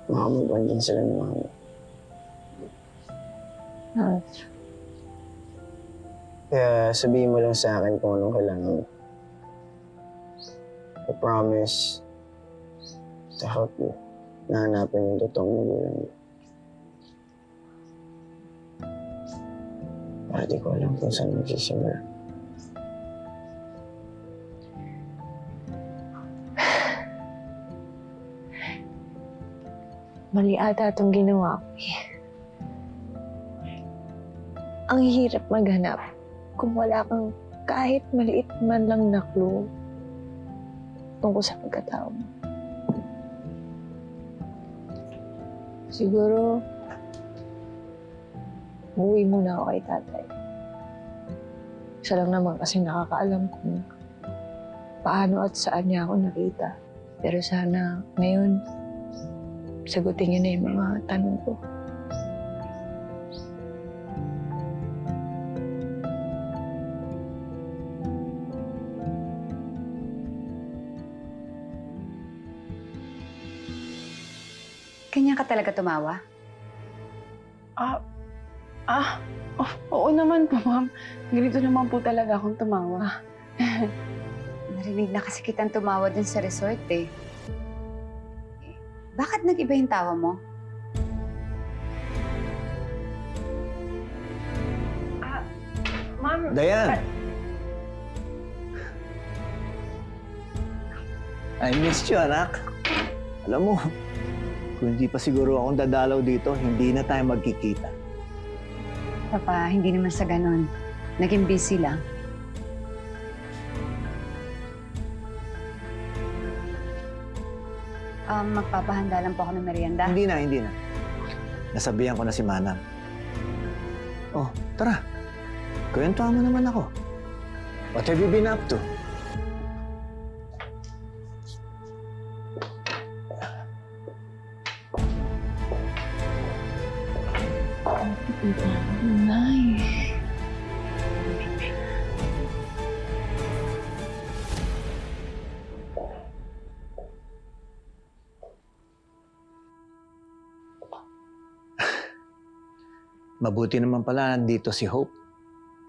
Maka-move on din sila ni Mami. Kaya sabihin mo lang sa akin kung anong kailangan mo. I promise to help you na hanapin yung totoong magulang mo. Para di ko alam kung saan magsisimula. Mali ata itong ginawa ko eh. Ang hirap maghanap kung wala kang kahit maliit man lang na clue tungkol sa pagkatao mo. Siguro, uuwi muna ako kay tatay. Siya lang naman kasi nakakaalam kung paano at saan niya ako nakita. Pero sana ngayon, sagutin niyo na yung mga tanong ko. Kanya ka talaga tumawa? Oo naman po, ma'am. Ganito naman po talaga akong tumawa. Narinig na kasi kitang tumawa dun sa resort eh. Bakit nag-iba yung tawa mo? Ma'am... Dayan! I missed you, anak. Alam mo, kung hindi pa siguro akong dadalaw dito, hindi na tayo magkikita. Papa, hindi naman sa ganon. Naging busy lang. Magpapahanda lang po ako ng merienda. Hindi na. Nasabihan ko na si Manang. Oh, tara. Kwentuhan mo naman ako. What have you been up to? Nice. Mabuti naman pala nandito si Hope.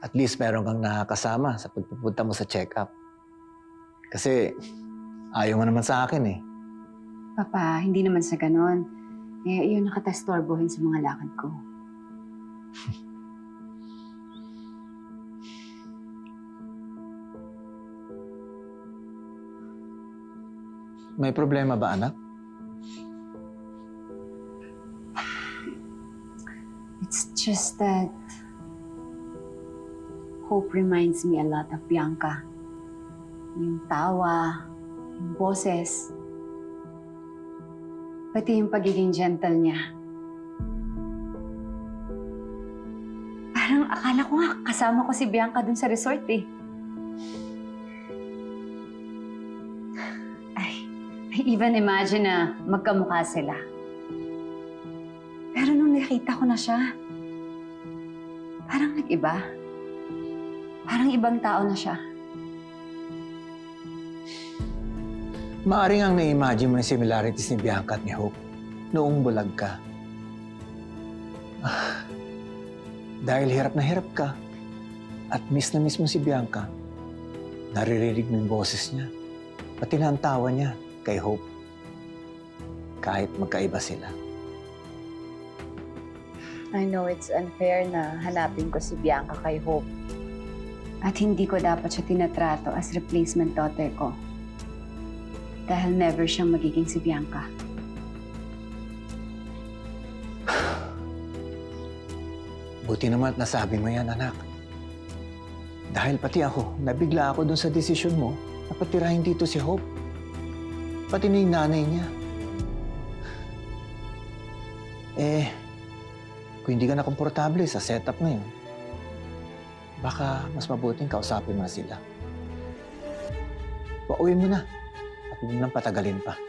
At least meron kang nakakasama sa pagpupunta mo sa check-up. Kasi ayaw mo naman sa akin eh. Papa, hindi naman sa ganon. Eh, yun nakatastorbohin sa mga lakad ko. May problema ba, anak? It's just that Hope reminds me a lot of Bianca. Yung tawa, yung boses, pati yung pagiging gentle niya. Parang akala ko nga kasama ko si Bianca dun sa resort eh. I even imagine na magkamukha sila. Pero nung nakita ko na siya, parang nag-iba. Parang ibang tao na siya. Maaring ang na-imagine mo yung similarities ni Bianca at ni Hope noong bulag ka. Dahil hirap na hirap ka at miss na miss mo si Bianca, naririnig mo yung boses niya, pati na ang tawa niya kay Hope. Kahit magkaiba sila. I know it's unfair na hanapin ko si Bianca kay Hope. At hindi ko dapat siya tinatrato as replacement daughter ko. Dahil never siyang magiging si Bianca. Buti naman at nasabi mo yan, anak. Dahil pati ako, nabigla ako dun sa desisyon mo na patirahin dito si Hope. Pati na yung nanay niya. Kung hindi ka na komportable sa setup na yun, baka mas mabuting kausapin mo na sila. Pauwi mo na at huwag mo nang patagalin pa.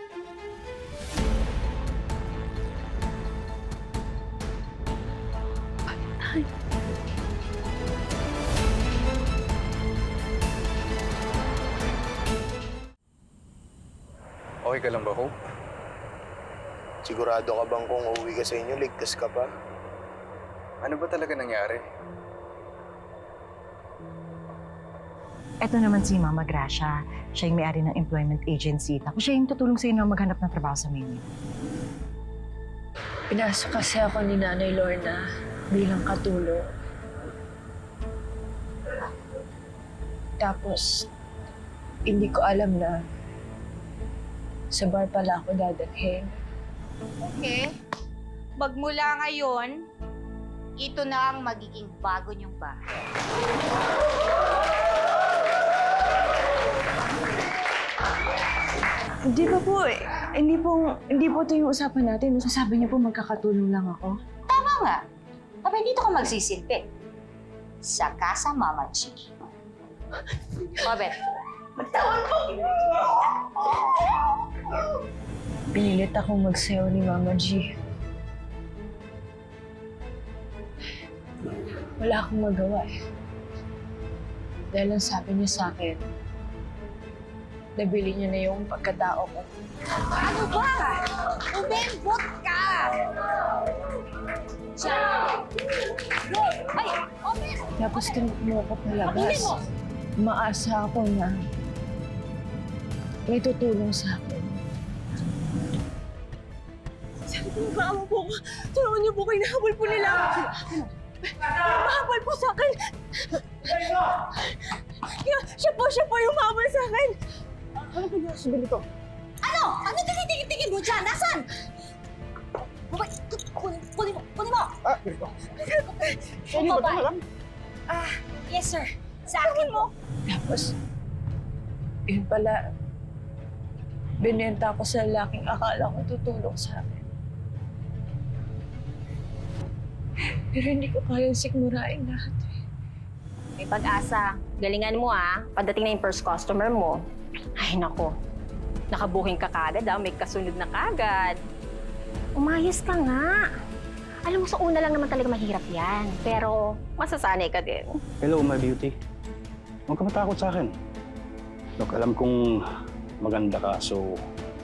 Okay ka lang ba, Hope? Sigurado ka bang kung uuwi ka sa inyo, ligtas ka pa? Ano ba talaga nangyari? Eto naman si Mama Gracia. Siya yung may-ari ng employment agency. Tapos siya yung tutulong sa inyo na maghanap ng trabaho sa Maynila. Pinasok kasi ako ni Nanay Lorna bilang katulong. Tapos, hindi ko alam na sa bar pala ako dadalhin. Okay. Magmula ngayon, ito na ang magiging bago niyong bahay. Hindi ba po eh. Hindi po ito yung usapan natin. Sabi niyo po magkakatulong lang ako. Tama nga. Abay, dito ka magsisilpi. Sa Casa Mama G. Robert. Magtawan mo! Pinilit akong magsayaw ni Mama G. Wala akong magawa eh. Dahil ang sabi niya sa akin, nabili niya na yung pagkatao ko. Ano ba? Umembot ka! Ay! Open! Tapos tinukmo ko palabas. Maasa ako na may tutulong sa akin. Sabi ko, maawa po ako. Tulungan niyo po kayo, nahabol po nila. Mahabol po sa akin. Siya po yung mahabol sa akin. Ano po yung sabi nito? Ano? Ano tinitingin mo dyan? Nasaan? Kunin mo! Hindi ba ito alam? Yes, sir. Sa akin mo. Tapos, yun pala, binenta ko sa lalaking akala ko tutulong sa akin. Pero hindi ko kayang sigmurain lahat. May pag-asa. Galingan mo pagdating na yung first customer mo. Ay nako, nakabuking ka kagad may kasunod na kagad. Umayos ka nga. Alam mo, sa una lang naman talaga mahirap yan. Pero masasanay ka din. Hello, my beauty. Huwag ka matakot sa akin. Look, alam kong maganda ka, so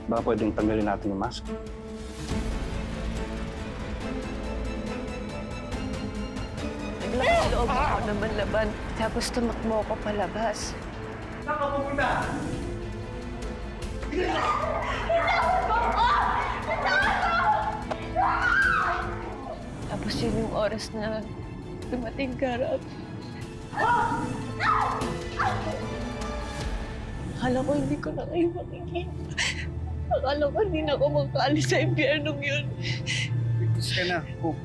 baka pwedeng tanggalin natin yung mask. Naglaloob ako naman laban. Tapos tumakbo ako palabas. Saan ka pupunta? Tapos yun yung oras na dumating ka, Rob. Akala ko hindi ko na kayo makikita. Akala ko hindi na ako makaalis sa impyernong yun. Ligtas ka na, Hope.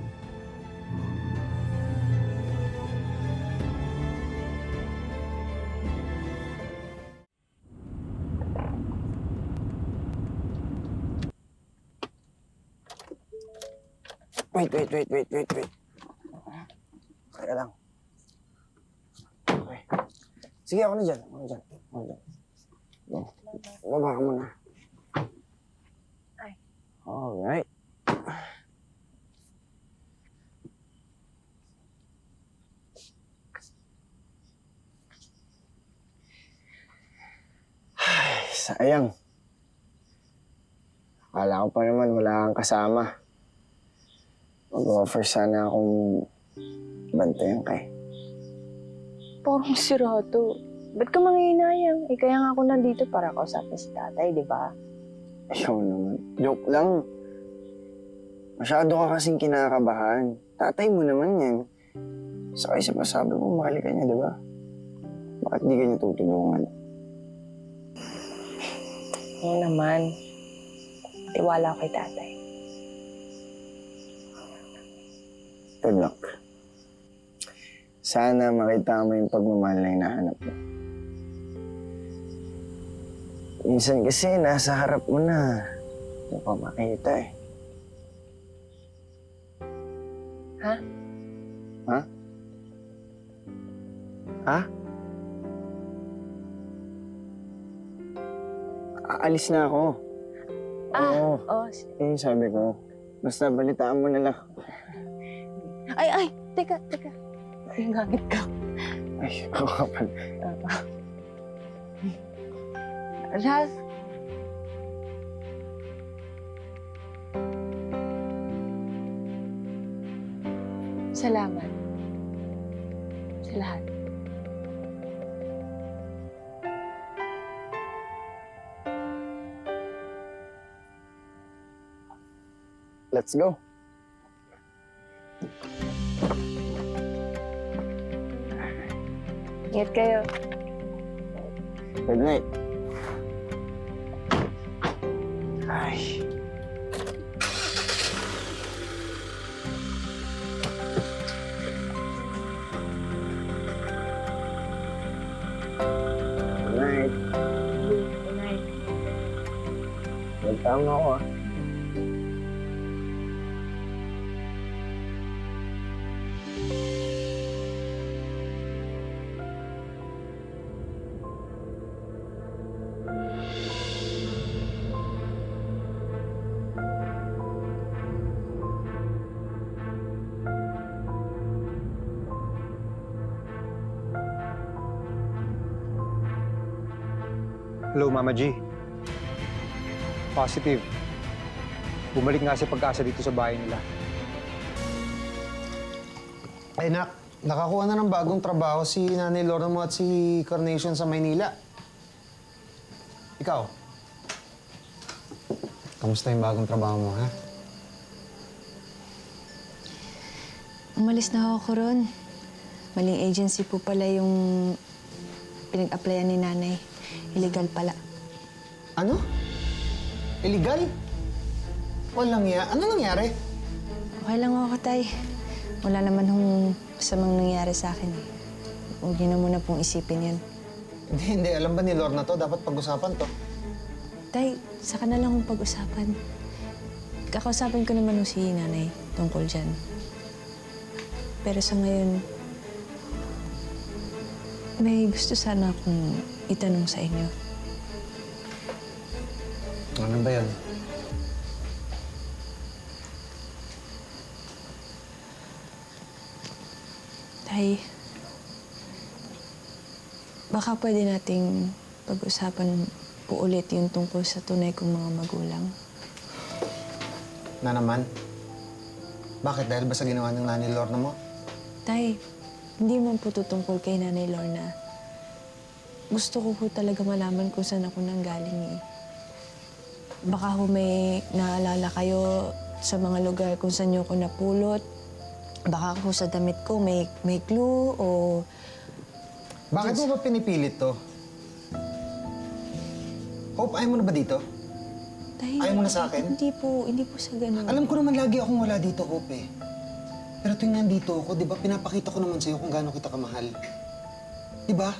Wait. Teka lang. Okay. Sige, ako na dyan. Baba ka muna. Alright. Ay, sayang. Akala ko pa naman wala kang kasama. Mag-offer sana akong bantayan kay. Parang sirado. Ba't ka manghihinayang? Kaya nga ako nandito para kausapin si tatay, di ba? Ayaw naman. Joke lang. Masyado ka kasing kinakabahan. Tatay mo naman yan. Saka isa pa sabi mo, mahal ka niya, di ba? Bakit di ka niya tutulungan? Oo naman. Tiwala ko kay tatay. Good luck. Sana makita mo yung pagmamahal na hinahanap mo. Minsan kasi nasa harap mo na. Hindi pa makita eh. Ha? Ha? Ha? Aalis na ako. Oo. Yun yung sabi ko. Basta balitaan mo na lang. Ay! Teka. Ay, ngagit ka. Ay, ako ka pala. Raz. Salamat. Sa lahat. Let's go. Ingat kayo. Good night. Ay. Good night. Good night. Welcome ako ah. Hello, Mama G. Positive. Bumalik nga si Pag-asa dito sa bahay nila. Ay, Nak, nakakuha na ng bagong trabaho si Nanay Lorna mo at si Carnation sa Maynila. Ikaw? Kamusta yung bagong trabaho mo, ha? Umalis na ako ron. Maling agency po pala yung pinag-applyan ni nanay. Illegal pala. Ano? Illegal? Walang ya. Ano nangyari? Okay lang ako, tay. Wala naman hong masamang nangyari sa akin. Huwag niyo na muna pong isipin yan. Hindi. Alam ba ni Lorna to? Dapat pag-usapan to. Tay, saka na lang kong pag-usapan. Kakausapin ko naman si nanay tungkol dyan. Pero sa ngayon, may gusto sana akong itanong sa inyo. Ano ba yan? Tay, baka pwede nating pag-usapan po ulit yung tungkol sa tunay kong mga magulang. Na naman? Bakit? Dahil ba sa ginawa ng Nanay Lorna mo? Tay, hindi man po tutungkol kay Nanay Lorna. Gusto ko po talaga malaman kung saan ako nanggaling eh. Baka ho may naalala kayo sa mga lugar kung saan niyo ako napulot. Baka ho sa damit ko may clue o... Bakit mo ba pinipilit to? Hope, ayaw mo na ba dito? Tay, ayaw mo na sa akin? Hindi po sa ganun. Alam ko naman lagi akong wala dito, Hope eh. Pero tuwing nandito ako, di ba, pinapakita ko naman sa'yo kung gaano kita kamahal. Di ba?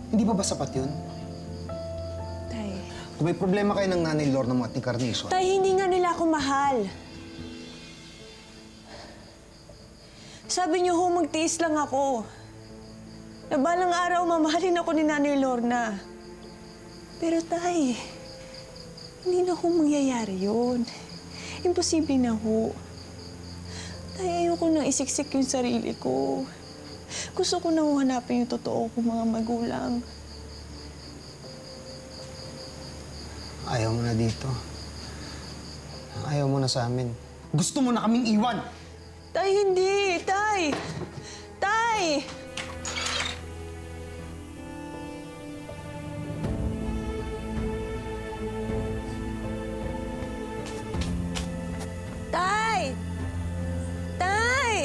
Hindi ba sapat yun? Tay. Kung may problema kayo ng Nanay Lorna mo at ni Carnation. Tay, hindi nga nila ako mahal. Sabi niyo ho, magtiis lang ako. Na balang araw, mamahalin ako ni Nanay Lorna. Pero tay, hindi na ho mangyayari yun. Imposible na ho. Tay, ayoko nang isiksik yung sarili ko. Gusto ko nang hanapin yung totoo kong mga magulang. Ayaw mo na dito. Ayaw mo na sa amin. Gusto mo na kaming iwan! Tay, hindi! Tay! Tay! Tay! Tay!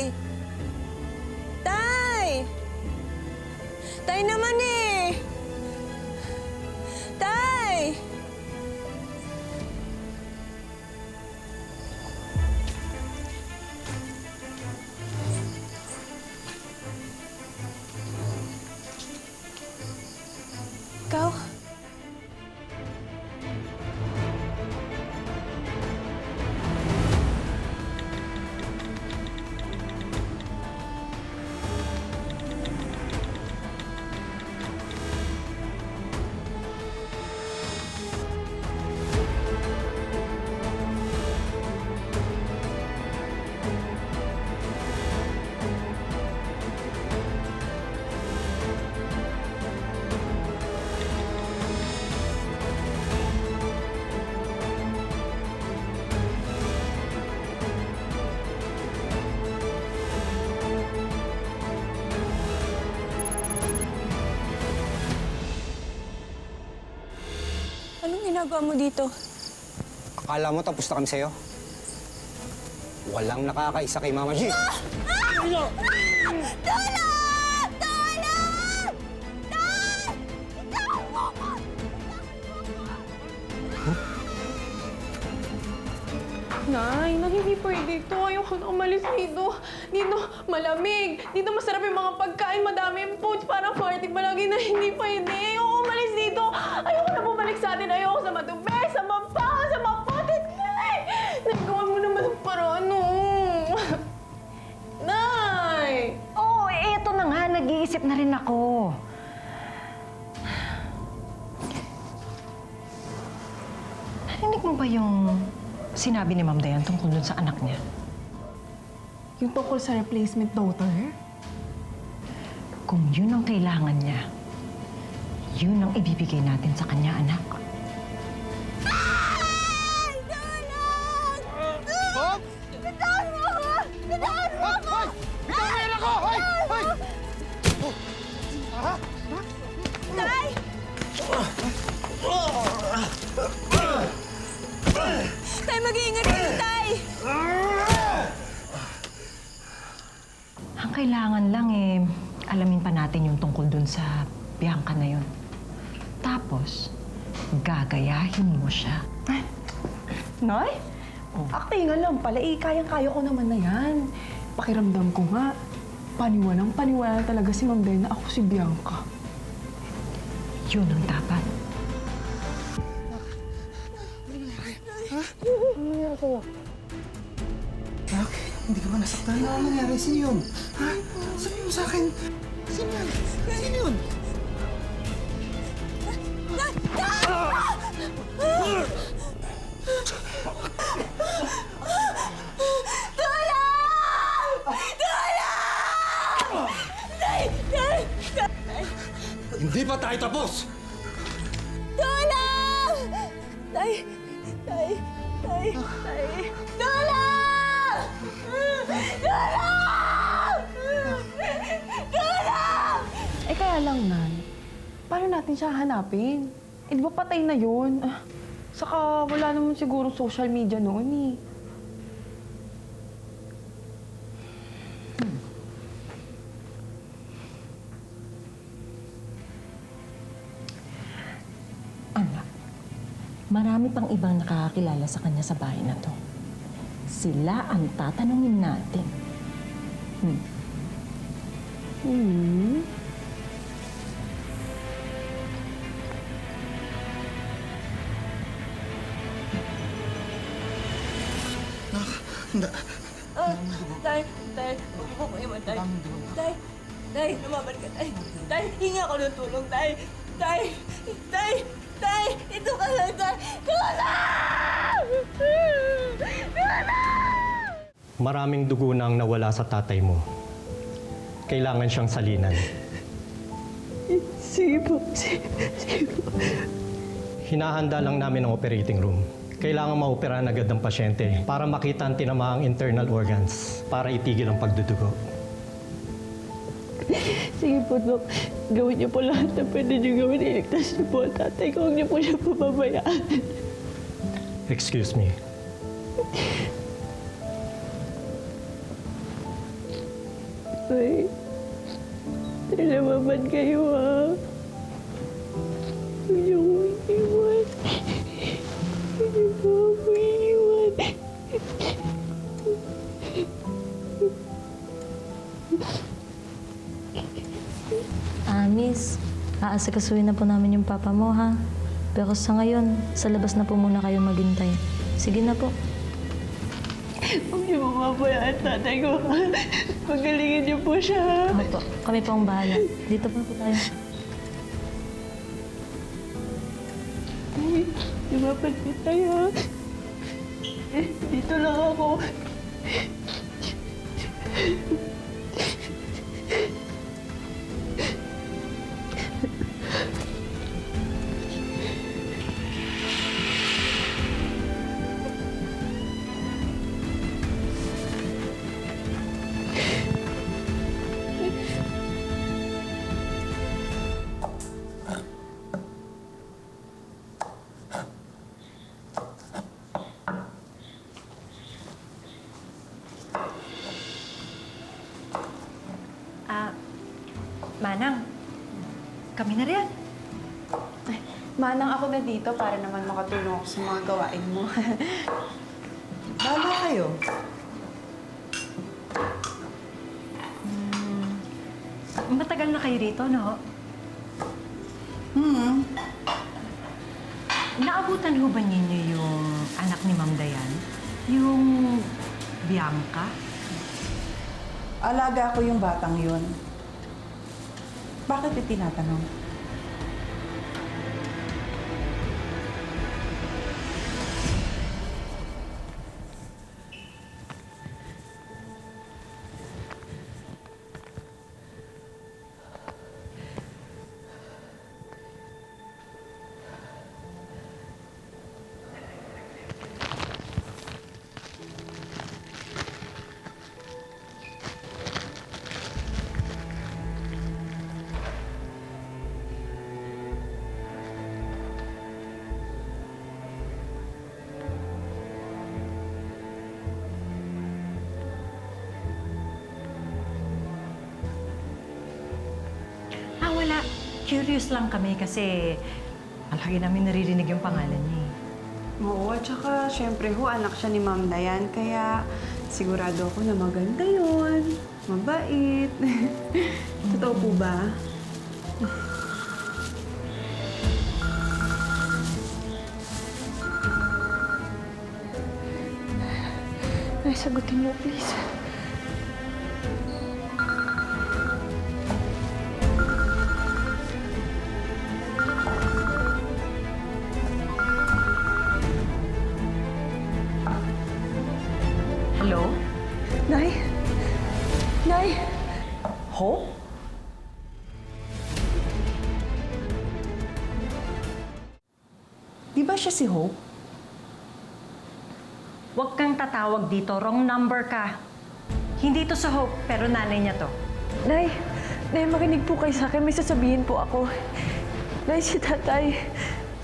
ginagawa mo dito? Akala mo tapos na kami sa'yo? Walang nakakaisa kay Mama G. Tulong! Tulong! Tay! Ikaw mo ko! Nay, hindi pwede ito. Ayoko na umalis dito. Dito, malamig. Dito, masarap yung mga pagkain. Madami yung foods. Parang party palagi na hindi pwede. Ayoko umalis dito. Ayoko na bumalik sa atin. Ayoko sa matubig, sa mabaho, sa maputit. Nay! Nagawa mo naman ang paraan, no? Nay! Oo, eto na nga. Nag-iisip na rin ako. Narinig mo ba yung sinabi ni Ma'am Dayan tungkol dun sa anak niya? Yung tungkol sa replacement daughter? Kung yun ang kailangan niya, yun ang ibibigay natin sa kanya, anak. Bitawan mo ako! Bitawan mo ako! Bitawan mo ako! Hoy! Hoy! Tay! Tay, mag-iingat kayo, Tay! Ang kailangan lang alamin pa natin yung tungkol dun sa Bianca na yun. Tapos, gagayahin mo siya. Nay? Aktingan lang pala. Kayang-kaya ko naman na yan. Pakiramdam ko nga. Paniwalang-paniwala talaga si Ma'am Dayan na ako si Bianca. Yun ang dapat. Bakit? Hindi ka ba nasaktan? Ano nangyari? Sino yun? Ha? Sabihin mo sa akin. Sino yun? Sino yun? Hindi pa tayo tapos! Tulong! Tay! Tay! Tay! Tay! Tulong! Tulong! Tulong! Eh kaya lang, Nan. Paano natin siya hanapin? Eh di ba patay na yun? Saka wala naman siguro social media noon eh. Anak, marami pang ibang nakakakilala sa kanya sa bahay na to. Sila ang tatanungin natin. Tay! Tay! Huwag mo ko iwan, Tay! Tay! Tay! Lumaban ka, Tay! Tay! Hinga ako ng tulong, Tay! Tay! Tay! Tay! Ito ka lang, Tay! Tulong! Tulong! Maraming dugo na ang nawala sa tatay mo. Kailangan siyang salinan. Sige po. Sige po. Hinahanda lang namin ang operating room. Kailangan maoperahan agad ng pasyente para makita ang tinamaang internal organs para itigil ang pagdudugo. Sige po, Dok. Gawin niyo po lahat na pwede niyo gawin. Iligtas niyo po ang tatay ko. Huwag niyo po siya pababayaan. Excuse me. Tay, tay, lumaban kayo, ha? Huwag niyo ko iiwan. Huwag niyo po ako iiwan. Miss, aasikasuhin na po namin yung papa mo, ha? Pero sa ngayon, sa labas na po muna kayo maghintay. Sige na po. Huwag niyo mapabayaan tatay ko, ha? Pagalingin niyo po siya, ha? Opo, kami po ang bahala. Dito pa po tayo. Ay, lumaban po tayo, ha? Dito lang ako. Amin na rin. Manang ako na dito para naman makatulong ako sa mga gawain mo. Bahala kayo. Matagal na kayo rito, no? Naabutan ho ba ninyo yung anak ni Ma'am Dayan? Yung Bianca? Alaga ko yung batang yun. Bakit itinatanong? Wala. Curious lang kami kasi palagi namin naririnig yung pangalan niya. Oo, at saka syempre ho, anak siya ni Ma'am Dayan, kaya sigurado ako na maganda yun, mabait. Totoo po ba? Ay, sagutin mo, please. Hello? Nay? Nay? Hope? Di ba siya si Hope? Huwag kang tatawag dito. Wrong number ka. Hindi to sa Hope, pero nanay niya to. Nay, makinig po kayo sa akin. May sasabihin po ako. Nay, si tatay.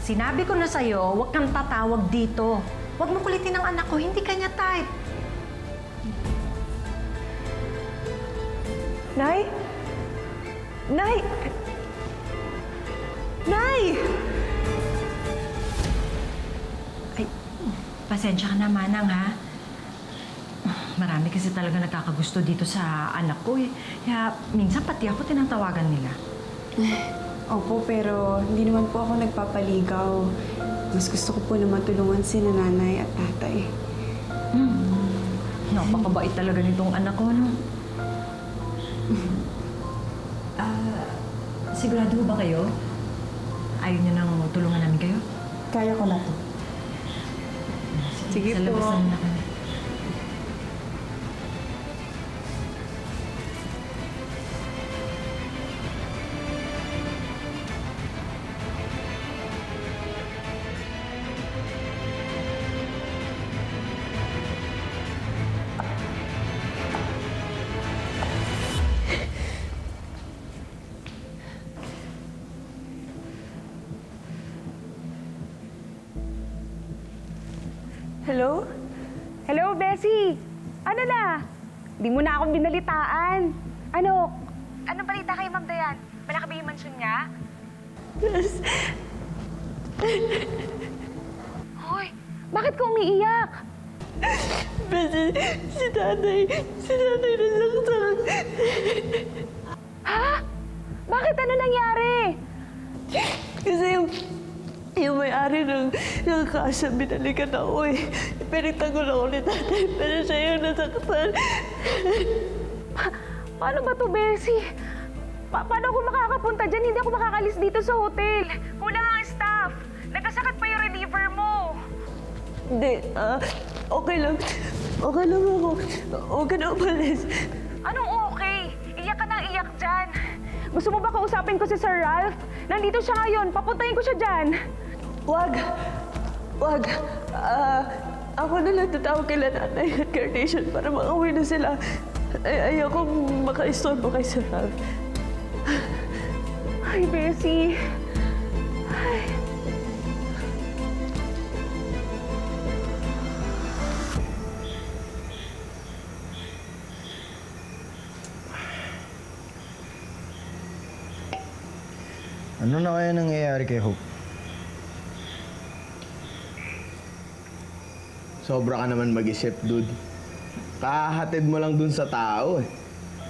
Sinabi ko na sa'yo, huwag kang tatawag dito. Huwag mo kulitin ang anak ko. Hindi kanya type. Nay? Nay! Nay! Ay, pasensya ka na, Manang, ha? Marami kasi talaga nagkakagusto dito sa anak ko, eh. Kaya minsan pati ako tinatawagan nila. Opo, pero hindi naman po ako nagpapaligaw. Mas gusto ko po na matulungan si nanay at tatay. Napakabait talaga nitong anak ko, no? Sigurado ba kayo? Ayaw niyo nang tulungan namin kayo? Kaya ko na to. Sige sa labas po. namin na kami. Hello? Hello, Bessie! Ano na? Di mo na akong binalitaan. Ano? Anong balita kay Ma'am Dayan? Malaki ba yung mansyon niya? Yes. Hoy, bakit ka umiiyak? Bessie, si tatay nasaktan. Ha? Bakit? Ano nangyari? Kasi yung may-ari ng casa, binalikan ako eh. Pinagtanggol ako ni tatay, pero siya yung nasaktan. Paano ba to, Bessie? Paano ako makakapunta dyan? Hindi ako makakalis dito sa hotel. Kulang ang staff. Nagkasakit pa yung reliever mo. Hindi, okay lang. Okay lang ako. Huwag ka na umalis. Anong okay? Iyak ka nang iyak dyan. Gusto mo ba kausapin ko si Sir Ralph? Nandito siya ngayon. Papuntahin ko siya dyan. Wag. Ako na lang tatawag kay nanay at Carnation para makauwi na sila. Ayoko maka-istorbo kay Sir Ralph. Ay, Bessie. Ay. Ano na kaya nangyayari kay Hope? Sobra ka naman mag-isip, dude. Kahatid mo lang dun sa tao eh.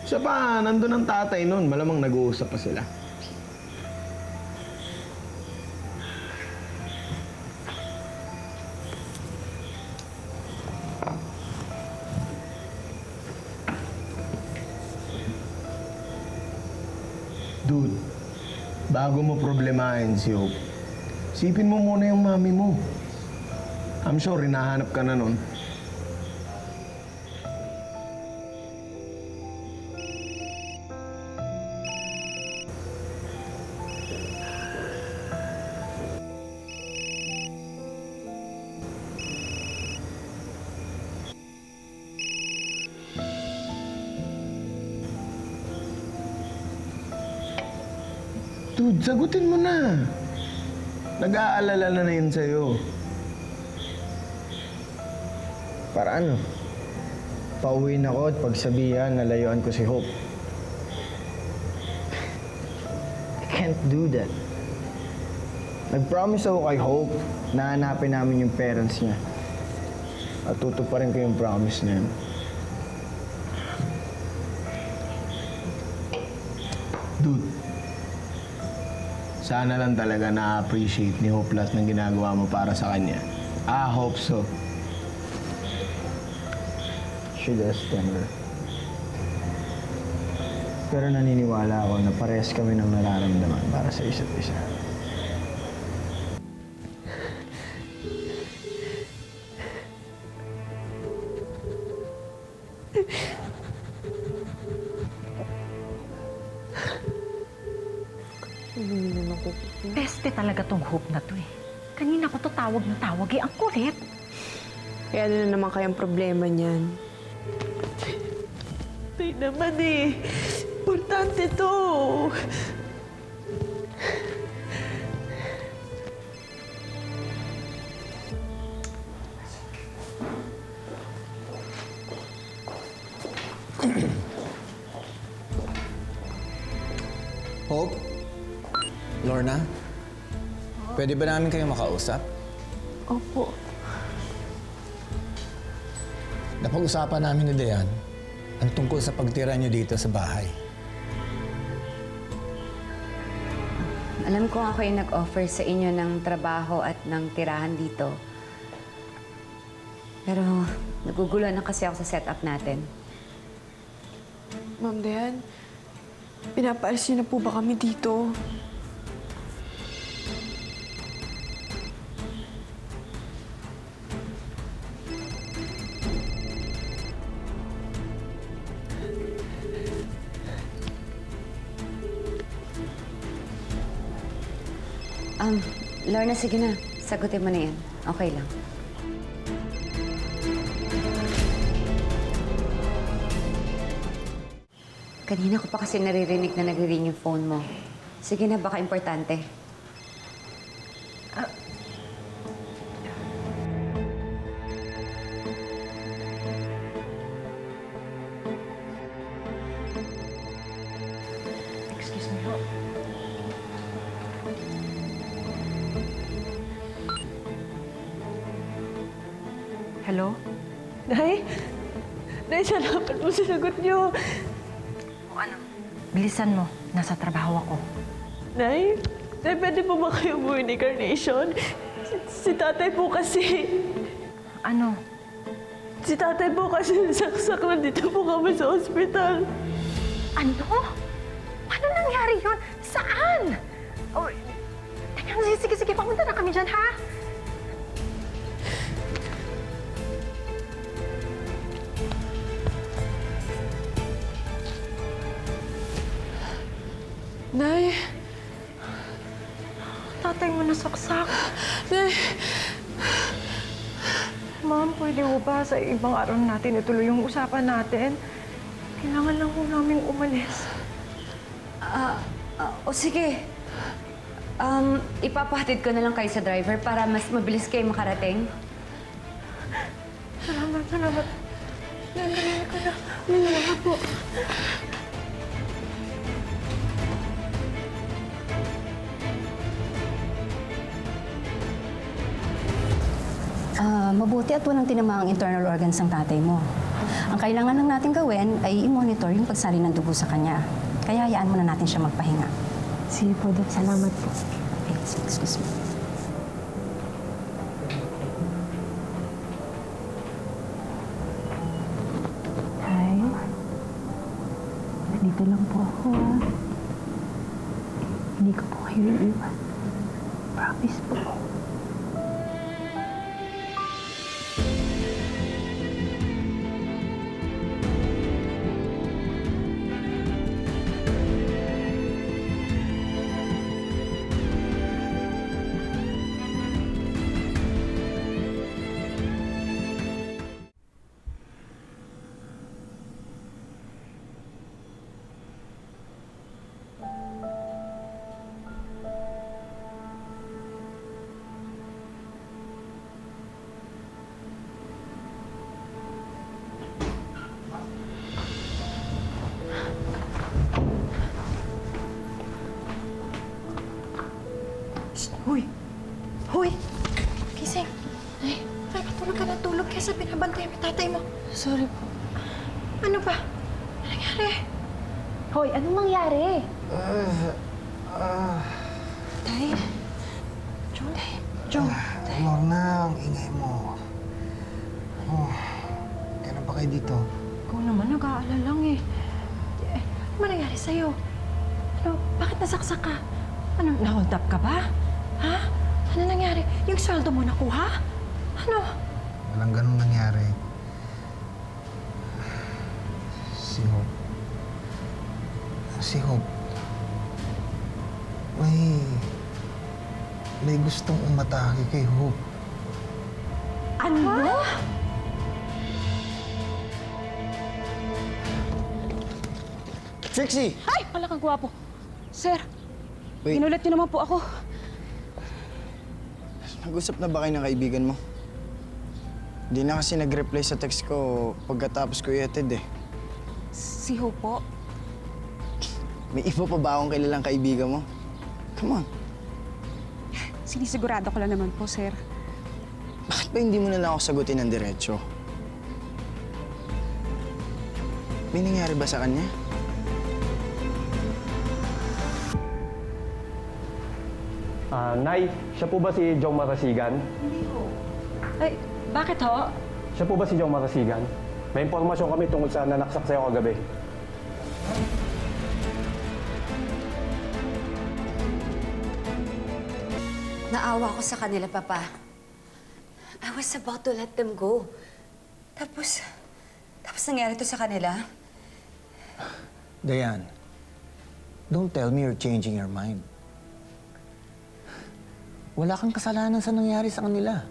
Siya pa, nandun ang tatay nun. Malamang nag-uusap pa sila. Dude, bago mo problemahin si Hope, sipin mo muna yung mami mo. I'm sure, hinahanap ka na nun. Dude, sagutin mo na. Nag-aalala na yun sa'yo. Para ano? Pauwiin ako at pagsabihan na layuan ko si Hope. I can't do that. Nag-promise ako kay Hope na hanapin namin yung parents niya. At tutuparin ko yung promise na yun. Dude, sana lang talaga na-appreciate ni Hope lahat ng ginagawa mo para sa kanya. I hope so. She does, Denver. Pero naniniwala ako na parehas kami ng nararamdaman para sa isa't isa. Peste talaga tong Hope na to eh. Kanina ko to tawag na tawag eh. Ang kulit. Kaya ano na naman kayang problema niyan? Tay naman eh. Importante to. Hope? Lorna? Pwede ba namin kayo makausap? Opo. Napag-usapan namin ni Dayan ang tungkol sa pagtira niyo dito sa bahay. Alam ko ako yung nag-offer sa inyo ng trabaho at ng tirahan dito. Pero nagugulo na kasi ako sa setup natin. Ma'am Dayan, pinapaalis niyo na po ba kami dito? Lorna, sige na. Sagutin mo na yan. Okay lang. Kanina ko pa kasi naririnig na nagre-ring yung phone mo. Sige na, baka importante. Excuse me ho. Hello? Nay? Nay, salamat po sa sagot niyo. Bilisan mo. Nasa trabaho ako. Nay? Nay, pwede po ba kayo umuwi ni Carnation? Si tatay po kasi... Ano? Si tatay po kasi saksak na dito po kami sa ospital. Ano? Ano nangyari yun? Saan? Oh, teka, sige, pamunta na kami dyan, ha? Nay! Tatay mo nasaksak. Nay! Ma'am, pwede mo ba sa ibang araw natin ituloy yung usapan natin? Kailangan lang ko namin umalis. O sige. Ipapahatid ko na lang kayo sa driver para mas mabilis kayo makarating. Salamat. Nangaling ka na. Salamat po. Mabuti at walang tinamaang internal organs ng tatay mo. Ang kailangan lang natin gawin ay i-monitor yung pagsali ng dugo sa kanya. Kaya hayaan muna natin siya magpahinga. Sige po, Dok. Salamat po. Excuse me. Tay, nandito lang po ako, ah. Hindi ko po kayo iiwan. Promise po. Hoy! Hoy! Gising! Ay, tulog ka na tulog kesa binabantay mo tatay mo. Sorry po. Ano ba? Ano nangyari? Hoy, anong mangyari? Tay? Jong? Jong? Lorna, ang ingay mo. Oh, kailan ba kayo dito? Ikaw naman, nag-aalala lang eh. Ano ba nangyari sa'yo? Ano, bakit nasaksak ka? Ano, na-hold up ka ba? Ha? Ano nangyari? Yung sweldo mo nakuha? Ano? Walang ganun nangyari. Si Hope. Si Hope. May gustong umatake kay Hope. Ano? Trixie! Ay! Wala kang gwapo. Sir, Wait. inulit niyo naman po ako. Nag-usap na ba kayo ng kaibigan mo? Hindi na kasi nag-reply sa text ko pagkatapos ko i-attend eh. Si Hope po. May iba pa ba akong kilalang kaibigan mo? Come on. Sinisigurado ko lang naman po, sir. Bakit ba hindi mo na lang ako sagutin ng diretsyo? May nangyari ba sa kanya? Nay, siya po ba si Jong Marasigan? Hindi ko. Ay, bakit ho? Siya po ba si Jong Marasigan? May impormasyon kami tungkol sa nanaksak sa'yo kagabi. Naawa ko sa kanila, Papa. I was about to let them go. Tapos nangyari to sa kanila. Dayan, don't tell me you're changing your mind. Wala kang kasalanan sa nangyari sa kanila.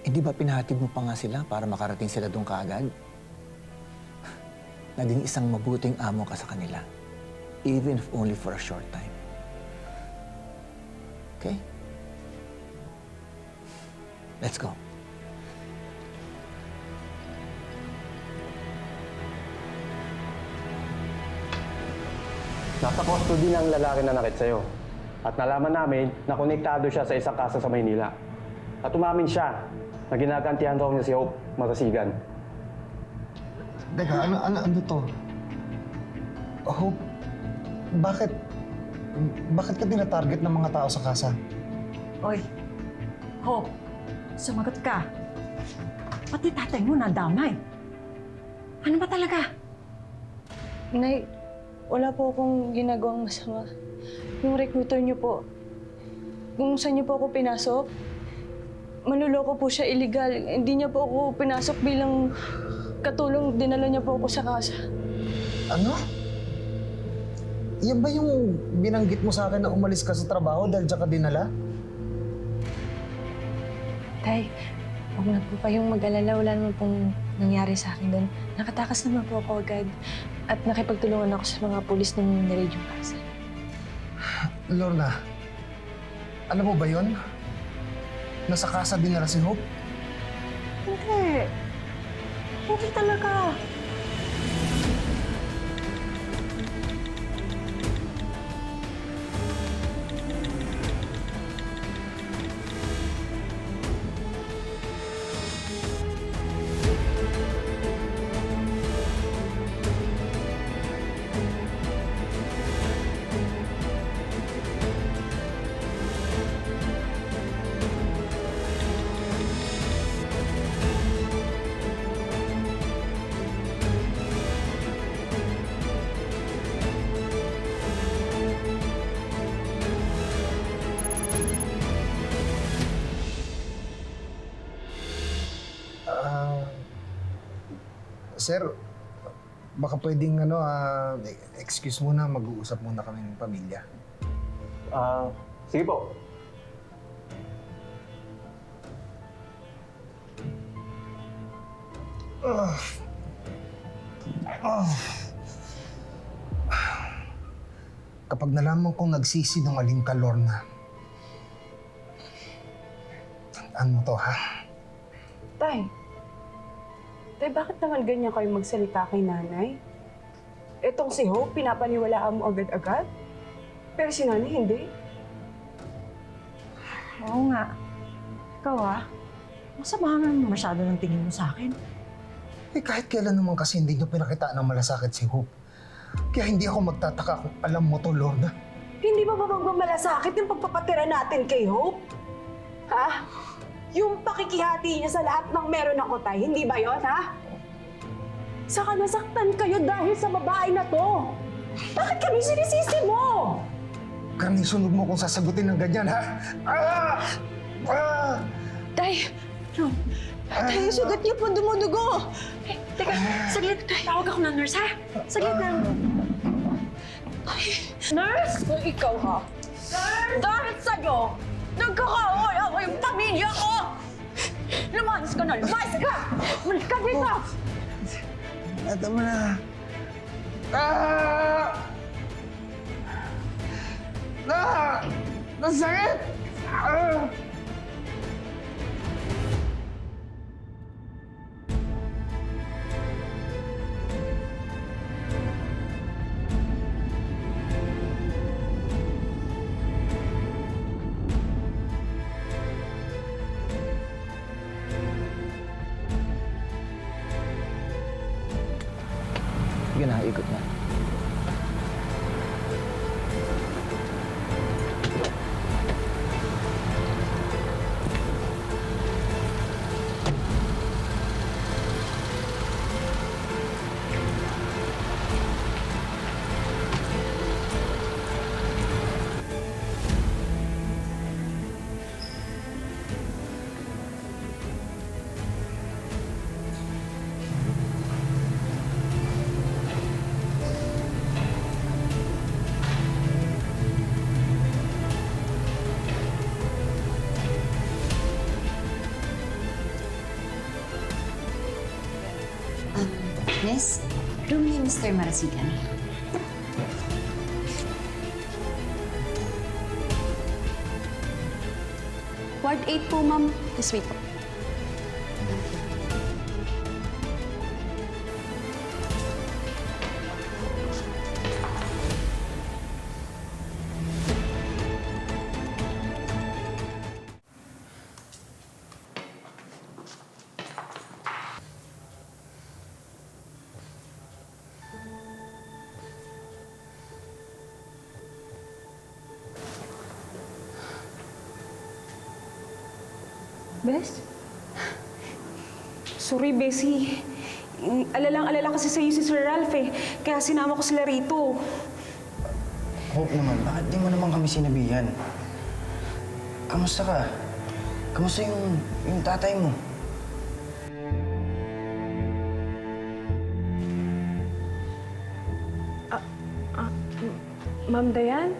Hindi ba pinahatid mo pa nga sila para makarating sila doon kaagad? Naging isang mabuting amo ka sa kanila. Even if only for a short time. Okay? Let's go. Nasa custody ng lalaki na nakit sa'yo. At nalaman namin na konektado siya sa isang kaso sa Maynila. At umamin siya na ginagantihan raw niya si Hope Marasigan. Teka, ano to? Hope, bakit ka tinatarget ng mga tao sa kasa? Oy, Hope, sumagot ka. Pati tatay mo nadamay. Ano ba talaga? Nay, wala po akong ginagawang masama. Yung recruiter niyo po, kung saan niyo po ako pinasok, manluloko po siya illegal. Hindi niya po ako pinasok bilang katulong, dinala niya po ako sa kasa. Ano? Yan ba yung binanggit mo sa akin na umalis ka sa trabaho dahil dyan ka dinala? Tay, huwag na po kayong mag-alala. Wala naman pong nangyari sa akin doon. Nakatakas naman po ako agad. At nakipagtulungan ako sa mga pulis nung nireid yung kasa. Lorna, alam mo ba yon? Nasa kasa dinala si Hope? Hindi. Hindi talaga. Sir, baka pwedeng excuse muna, mag-uusap muna kami ng pamilya. Sige po. Kapag nalaman kong nagsisinungaling ka, Lorna, tandaan mo to, ha? Tay, bakit naman ganyan kayo magsalita kay nanay? Etong si Hope, pinapaniwalaan mo agad-agad? Pero si nanay, hindi. Oo nga. Ikaw masama naman masyado ng tingin mo sa akin. Eh kahit kailan naman kasi hindi niyo pinakita ng malasakit si Hope. Kaya hindi ako magtataka kung alam mo to, Lorna. Hindi ba malasakit yung pagpapatira natin kay Hope? Ha? Yung pakikihati niya sa lahat ng meron ako, Tay, hindi ba yon, ha? Saka nasaktan kayo dahil sa babae na to. Bakit kami sinisisi mo? Karni, sunog mo kung sasagutin ng ganyan, ha? Tay! Tay, sugat niyo po dumudugo! Teka, saglit. Tawag ako ng nurse, ha? Saglit lang. Nurse? Ikaw, ha? Nurse! Dahil sa'yo, nagkakaaway ako yung pamilya ko! Lumayas ka na! Lumayas ka! Umalis ka dito! Tama na. Nasakit! Sige na, ikot na. Miss, room ni Mr. Marasigan. Ward 8 po, ma'am. This way po. Bes? Sorry, Bessie. Alalang-alala kasi sa'yo si Sir Ralph eh. Kaya sinama ko sila rito. Hope naman, bakit di mo naman kami sinabihan? Kamusta ka? Kamusta yung tatay mo? Ma'am Dayan?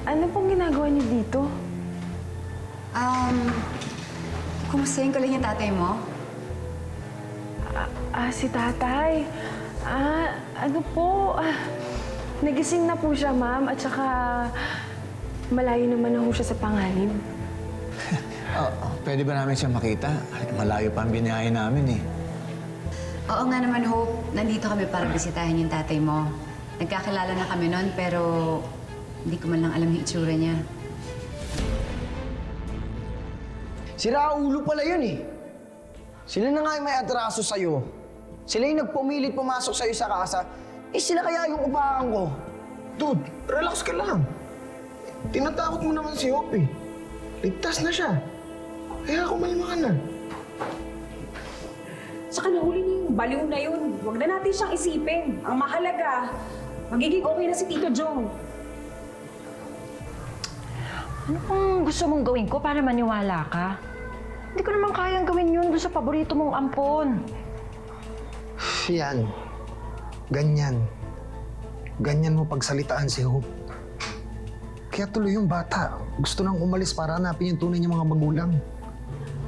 Ano pong ginagawa niyo dito? Kumustahin ko lang yung tatay mo? Si tatay. Ano po? Nagising na po siya, ma'am. At saka malayo naman na po siya sa panganib. Pwede ba namin siya makita? Malayo pa ang binahe namin eh. Oo nga naman, Hope. Nandito kami para bisitahin yung tatay mo. Nagkakilala na kami noon, pero hindi ko man lang alam yung itsura niya. Sira ulo pala yun eh. Sila na nga yung may atraso sa'yo. Sila yung nagpumilit pumasok sa'yo sa kasa. Eh sila kaya yung upahan ko. Dude, relax ka lang. Tinatakot mo naman si Hope eh. Ligtas na siya. Kaya kumalma ka na. Saka nahuli niyo yung baliw na yun. Huwag na natin siyang isipin. Ang mahalaga, magiging okay na si Tito Jong. Ano pang gusto mong gawin ko para maniwala ka? Hindi ko naman kayang gawin yun doon sa paborito mong ampon. Yan. Ganyan. Ganyan mo pagsalitaan si Hope. Kaya tuloy yung bata. Gusto nang umalis para hanapin yung tunay niyang mga magulang.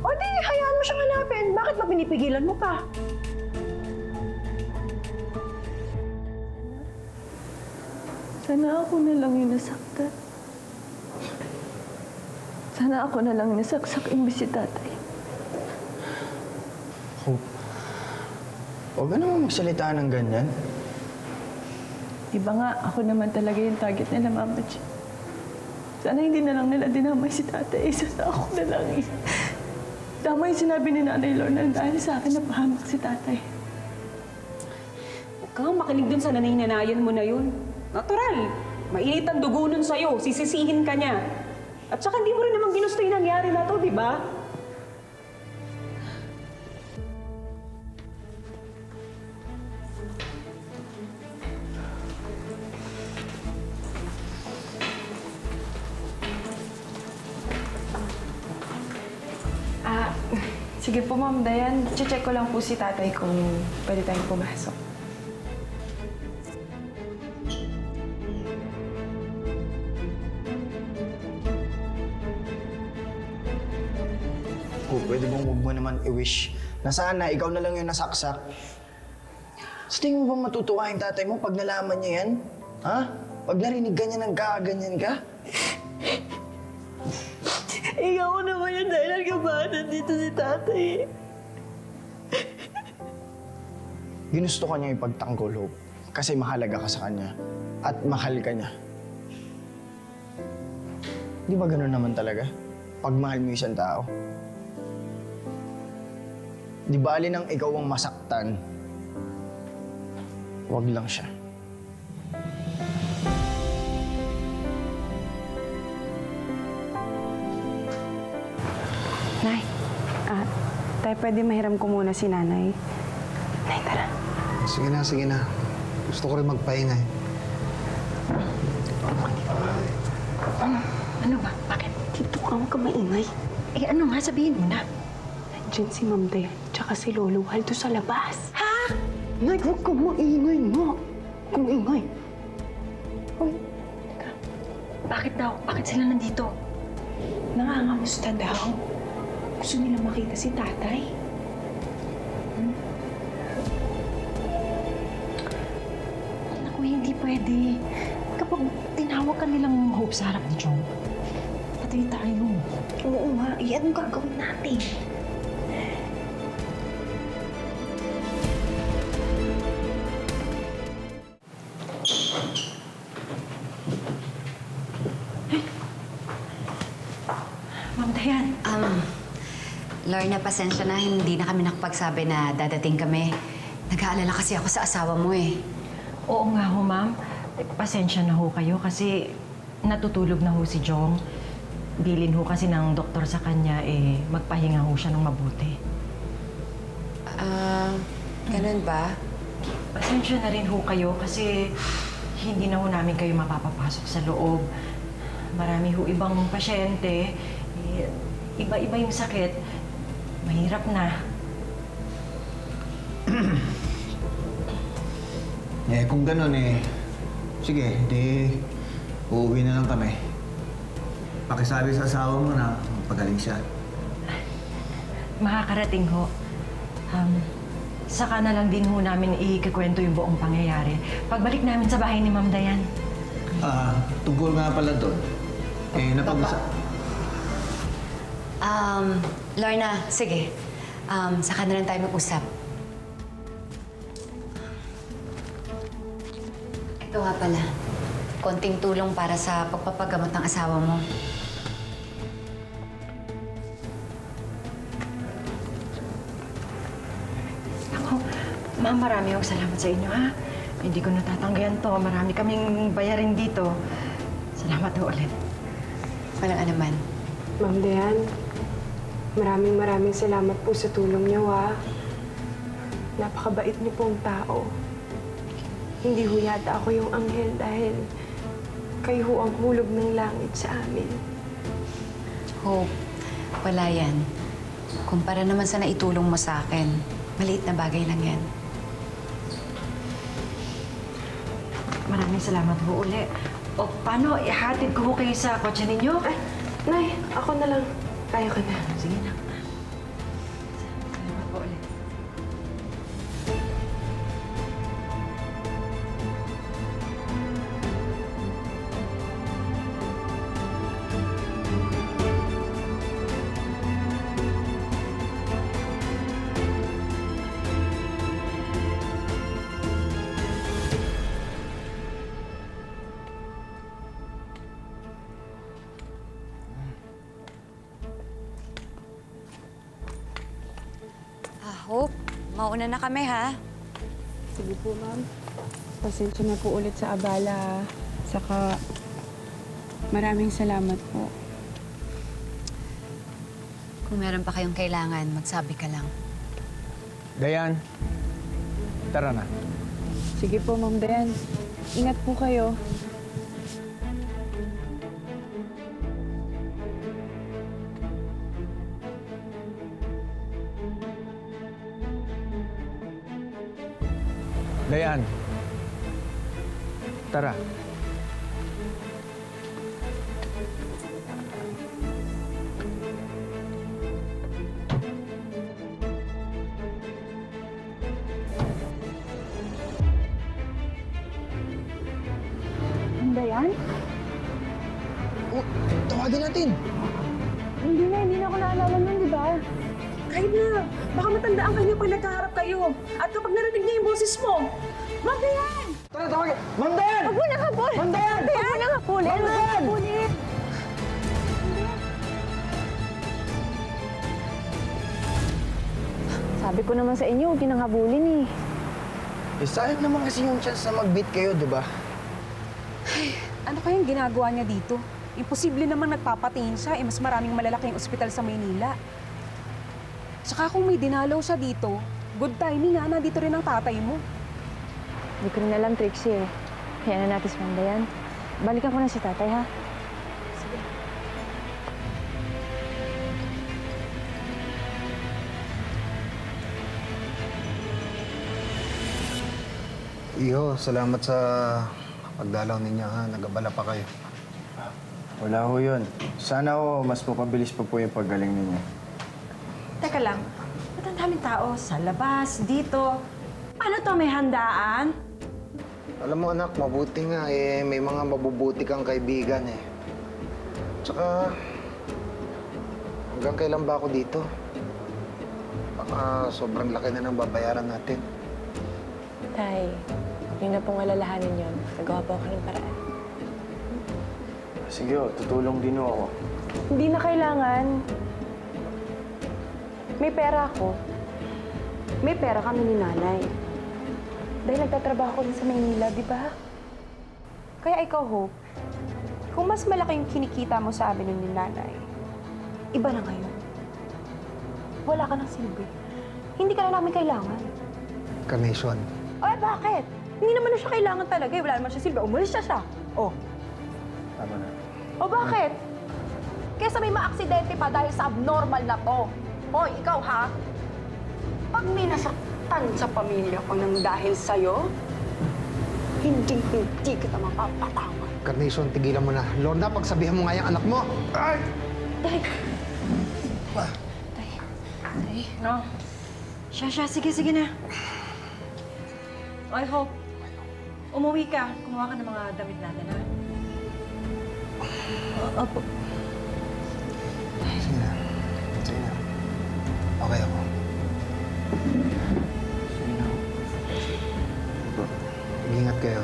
O di, hayaan mo siyang hanapin. Bakit ba pinipigilan mo pa? Sana ako na lang yung nasaktan. Sana ako na lang nasaksak imbis si tatay. Hope, huwag ka naman magsalita ng ganyan. Diba nga, ako naman talaga yung target nila, Mama G. Sana hindi na lang nila dinamay si tatay. Sana ako na lang eh. Tama yung sinabi ni Nanay Lorna dahil sa akin napahamak si tatay. Huwag kang makinig dun sa nanay-nanayan mo na yun. Natural. Mainit ang dugo nun sa'yo. Sisisihin ka niya. At saka hindi mo rin naman ginusto yung nangyari na to, di ba? Sige po, Ma'am Dayan. Check ko lang po si tatay kung pwede tayong pumasok. Hope, pwede bang huwag mo naman i-wish na sana ikaw na lang yung nasaksak? Sa tingin mo ba matutuwa yung tatay mo pag nalaman niya yan? Ha? Pag narinig ganyan ng kaganyan ka? Ikaw ko naman yung dahilan kung bakit nandito si tatay. Ginusto ka niya ipagtanggol, Hope. Kasi mahalaga ka sa kanya. At mahal ka niya. Di ba ganun naman talaga? Pag mahal mo isang tao. Di ba alin ang ikaw ang masaktan? Huwag lang siya. Nay, tayo pwede mahiram ko muna si nanay. Nay, tara. Sige na, sige na. Gusto ko rin magpahinga eh. Ano ba? Bakit? Dito ka, huwag ka maingay. Eh ano nga, sabihin mo na. Nandiyan si Ma'am Dayan, tsaka si Lolo Waldo sa labas. Ha? Nay, huwag ka maingay nga. Huwag ka maingay. Uy, teka. Bakit daw? Bakit sila nandito? Nangangamusta daw. Gusto nila makita si tatay. Naku, hindi pwede. Kapag tinawag ka nilang Hope sa harap ni Jong, patay tayo. Oo nga. Eh, anong gagawin natin? Ma'am Dayan. Lorna, pasensya na. Hindi na kami nakapagsabi na dadating kami. Nag-aalala kasi ako sa asawa mo eh. Oo nga ho, ma'am. Pasensya na ho kayo kasi natutulog na ho si Jong. Bilin ho kasi ng doktor sa kanya, magpahinga ho siya ng mabuti. Ganun ba? Pasensya na rin ho kayo kasi hindi na ho namin kayo mapapapasok sa loob. Marami ho ibang pasyente. Iba-iba yung sakit. Mahirap na. Kung ganun sige, di uuwi na lang kami. Pakisabi sa asawa mo na pagaling siya. Makakarating ho. Saka na lang din ho namin ikikwento yung buong pangyayari. Pagbalik namin sa bahay ni Ma'am Dayan. Tungkol nga pala doon. Lorna, sige. Saka na lang tayo mag-usap. Ito nga pala. Konting tulong para sa pagpapagamot ng asawa mo. Ako, ma'am, marami akong salamat sa inyo, ha? Hindi ko natatanggihan to. Marami kaming bayarin dito. Salamat ho ulit. Walang anuman. Ma'am Dayan, maraming salamat po sa tulong niyo, ha? Napakabait niyo pong tao. Hindi ho yata ako yung anghel dahil kayo ho ang hulog ng langit sa amin. Hope, wala yan. Kumpara naman sa naitulong mo sa akin, maliit na bagay lang yan. maraming salamat ho uli. O paano, ihatid ko ho kayo sa kotse ninyo? Nay, ako na lang. Kaya ko na. Sige na. Salamat po ulit. Hope, mauna na kami ha. Sige po, ma'am. Pasensya na po ulit sa abala. Saka, maraming salamat po. Kung meron pa kayong kailangan, magsabi ka lang. Dayan, tara na. Sige po, Ma'am Dayan. Ingat po kayo. Dayan, tara. Dayan? Tawagin natin. Hindi na ako naalala nun, di ba? Kahit na, baka matandaan kayo pag nagkaharap kayo. At kapag narinig niya yung boses mo, Ma'am Dayan! Tara, tawagin! Ma'am Dayan! Huwag mo nang habulin! Ma'am Dayan! Huwag mo nang habulin! Ma'am Dayan! Sabi ko naman sa inyo, huwag niyo nang habulin eh. Sayang naman kasi yung chance na mag-beat kayo, di ba? Ano kayang ginagawa niya dito? Imposible naman nagpapatingin siya. Mas maraming malalaking ospital sa Maynila. Tsaka kung may dinalaw siya dito, good timing nga, nandito rin ang tatay mo. Hindi ko rin alam, Trixie eh. Kaya na natin si Ma'am Dayan. Balikan ko na si tatay, ha? Sige. Iho, salamat sa pagdalaw ninyo ha. Nagabala pa kayo. Wala ho yun. Sana ho, mas mapabilis pa po yung paggaling ninyo. Teka lang, ba't ang daming tao? Sa labas, dito. Ano to, may handaan? Alam mo anak, mabuti nga eh. May mga mabubuti kang kaibigan eh. Tsaka, hanggang kailan ba ako dito? Baka sobrang laki na ng babayaran natin. Tay, huwag niyo na pong alalahanin yun. Nagawa po ako ng paraan. Sige ho, tutulong din ho ako. Hindi na kailangan. May pera ako. May pera kami ni nanay. Dahil nagtatrabaho rin sa Maynila, di ba? Kaya ikaw, Hope, kung mas malaki yung kinikita mo sa amin ni nanay, iba na ngayon. Wala ka ng silbi. Hindi ka na namin kailangan. Carnation. Ay, bakit? Hindi naman na siya kailangan talaga. Wala naman siya silbi. Umalis siya. Oh. Tama na. O bakit? Kesa may maaksidente pa dahil sa abnormal na to. Hoy, ikaw ha? Pag may nasaktan sa pamilya ko ng dahil sa'yo, hindi kita mapapatawad. Carnation, tigilan mo na. Lorna, pagsabihan mo nga yung anak mo. Ay! Day! Ay, no. Siya, sige na. I hope, umuwi ka. Kumuha ka ng mga damit natin, ha? Opo. Sige na. Sige na. Okay ako. Sige na. Mag-ingat kayo.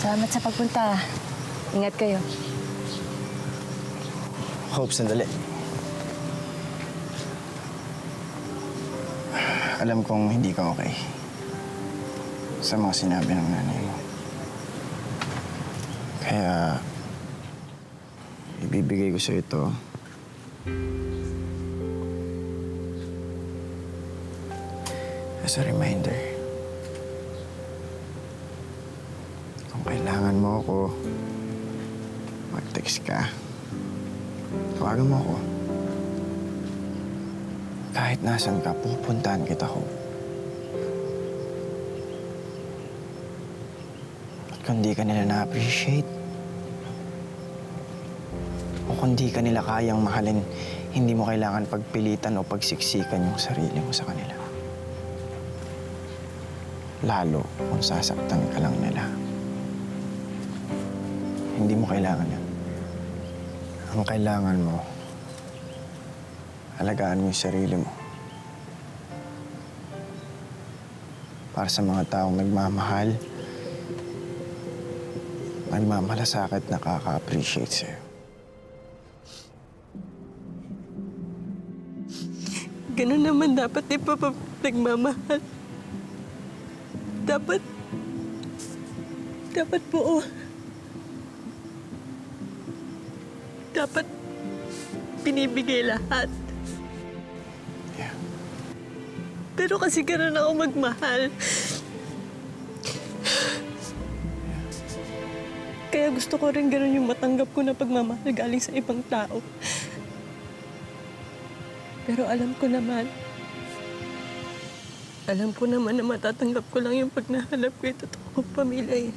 Salamat sa pagpunta. Ingat kayo. Hope, sandali. Alam kong hindi ka okay sa mga sinabi ng nanay mo. Kaya, ibibigay ko sa ito. As a reminder. Kung kailangan mo ako, mag-text ka. Tawagan mo ako. Kahit nasan ka, pupuntahan kita ho. At kung di ka nila na-appreciate, o kung di ka nila kayang mahalin, hindi mo kailangan pagpilitan o pagsiksikan yung sarili mo sa kanila. Lalo kung sasaktan ka lang nila. Hindi mo kailangan yan. Ang kailangan mo, alagaan mo yung sarili mo. Para sa mga taong nagmamahal, nagmamalasakit, nakaka-appreciate sa'yo. Ganun naman dapat nagmamahal. Dapat po. Dapat binibigay lahat. Yeah. Pero kasi ganun ako magmahal. Kaya gusto ko rin ganun yung matanggap ko na pagmamahal galing sa ibang tao. Pero alam ko naman na matatanggap ko lang yung pag nahanap ko yung totoo kong pamilya eh.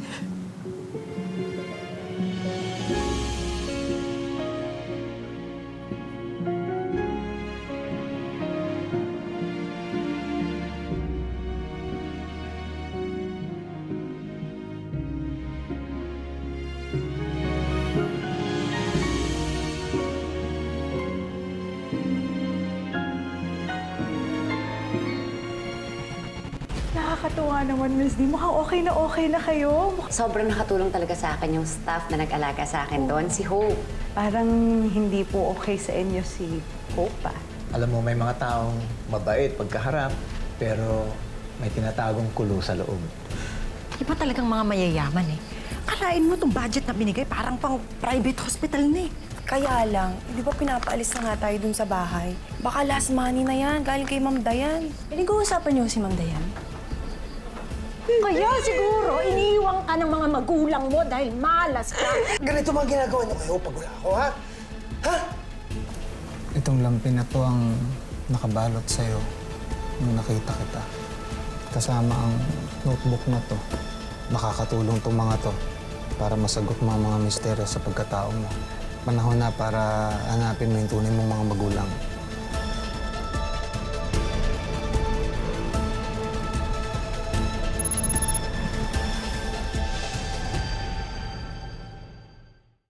Nakakatuwa naman, Miss D. Mukhang okay na kayo. Sobrang nakatulong talaga sa akin yung staff na nag-alaga sa akin doon, si Hope. Parang hindi po okay sa inyo si Hope, ah. Alam mo, may mga taong mabait pagkaharap, pero may tinatagong kulo sa loob. Iba talagang mga mayayaman eh. Kalain mo itong budget na binigay, parang pang private hospital na eh. Kaya lang, di ba pinapaalis na nga tayo dun sa bahay? Baka last money na yan, galing kay Ma'am Dayan. Pinag-uusapan niyo si Ma'am Dayan? Kaya siguro, iniiwang ka ng mga magulang mo dahil malas ka. Ganito mga ginagawa niyo kayo pag wala ako, ha? Ha? Itong lampi na to ang nakabalot sa'yo nung nakita kita. Kasama ang notebook na to. Makakatulong tong mga to para masagot mga misteryo sa pagkatao mo. Panahon na para hanapin mo yung tunay mong mga magulang.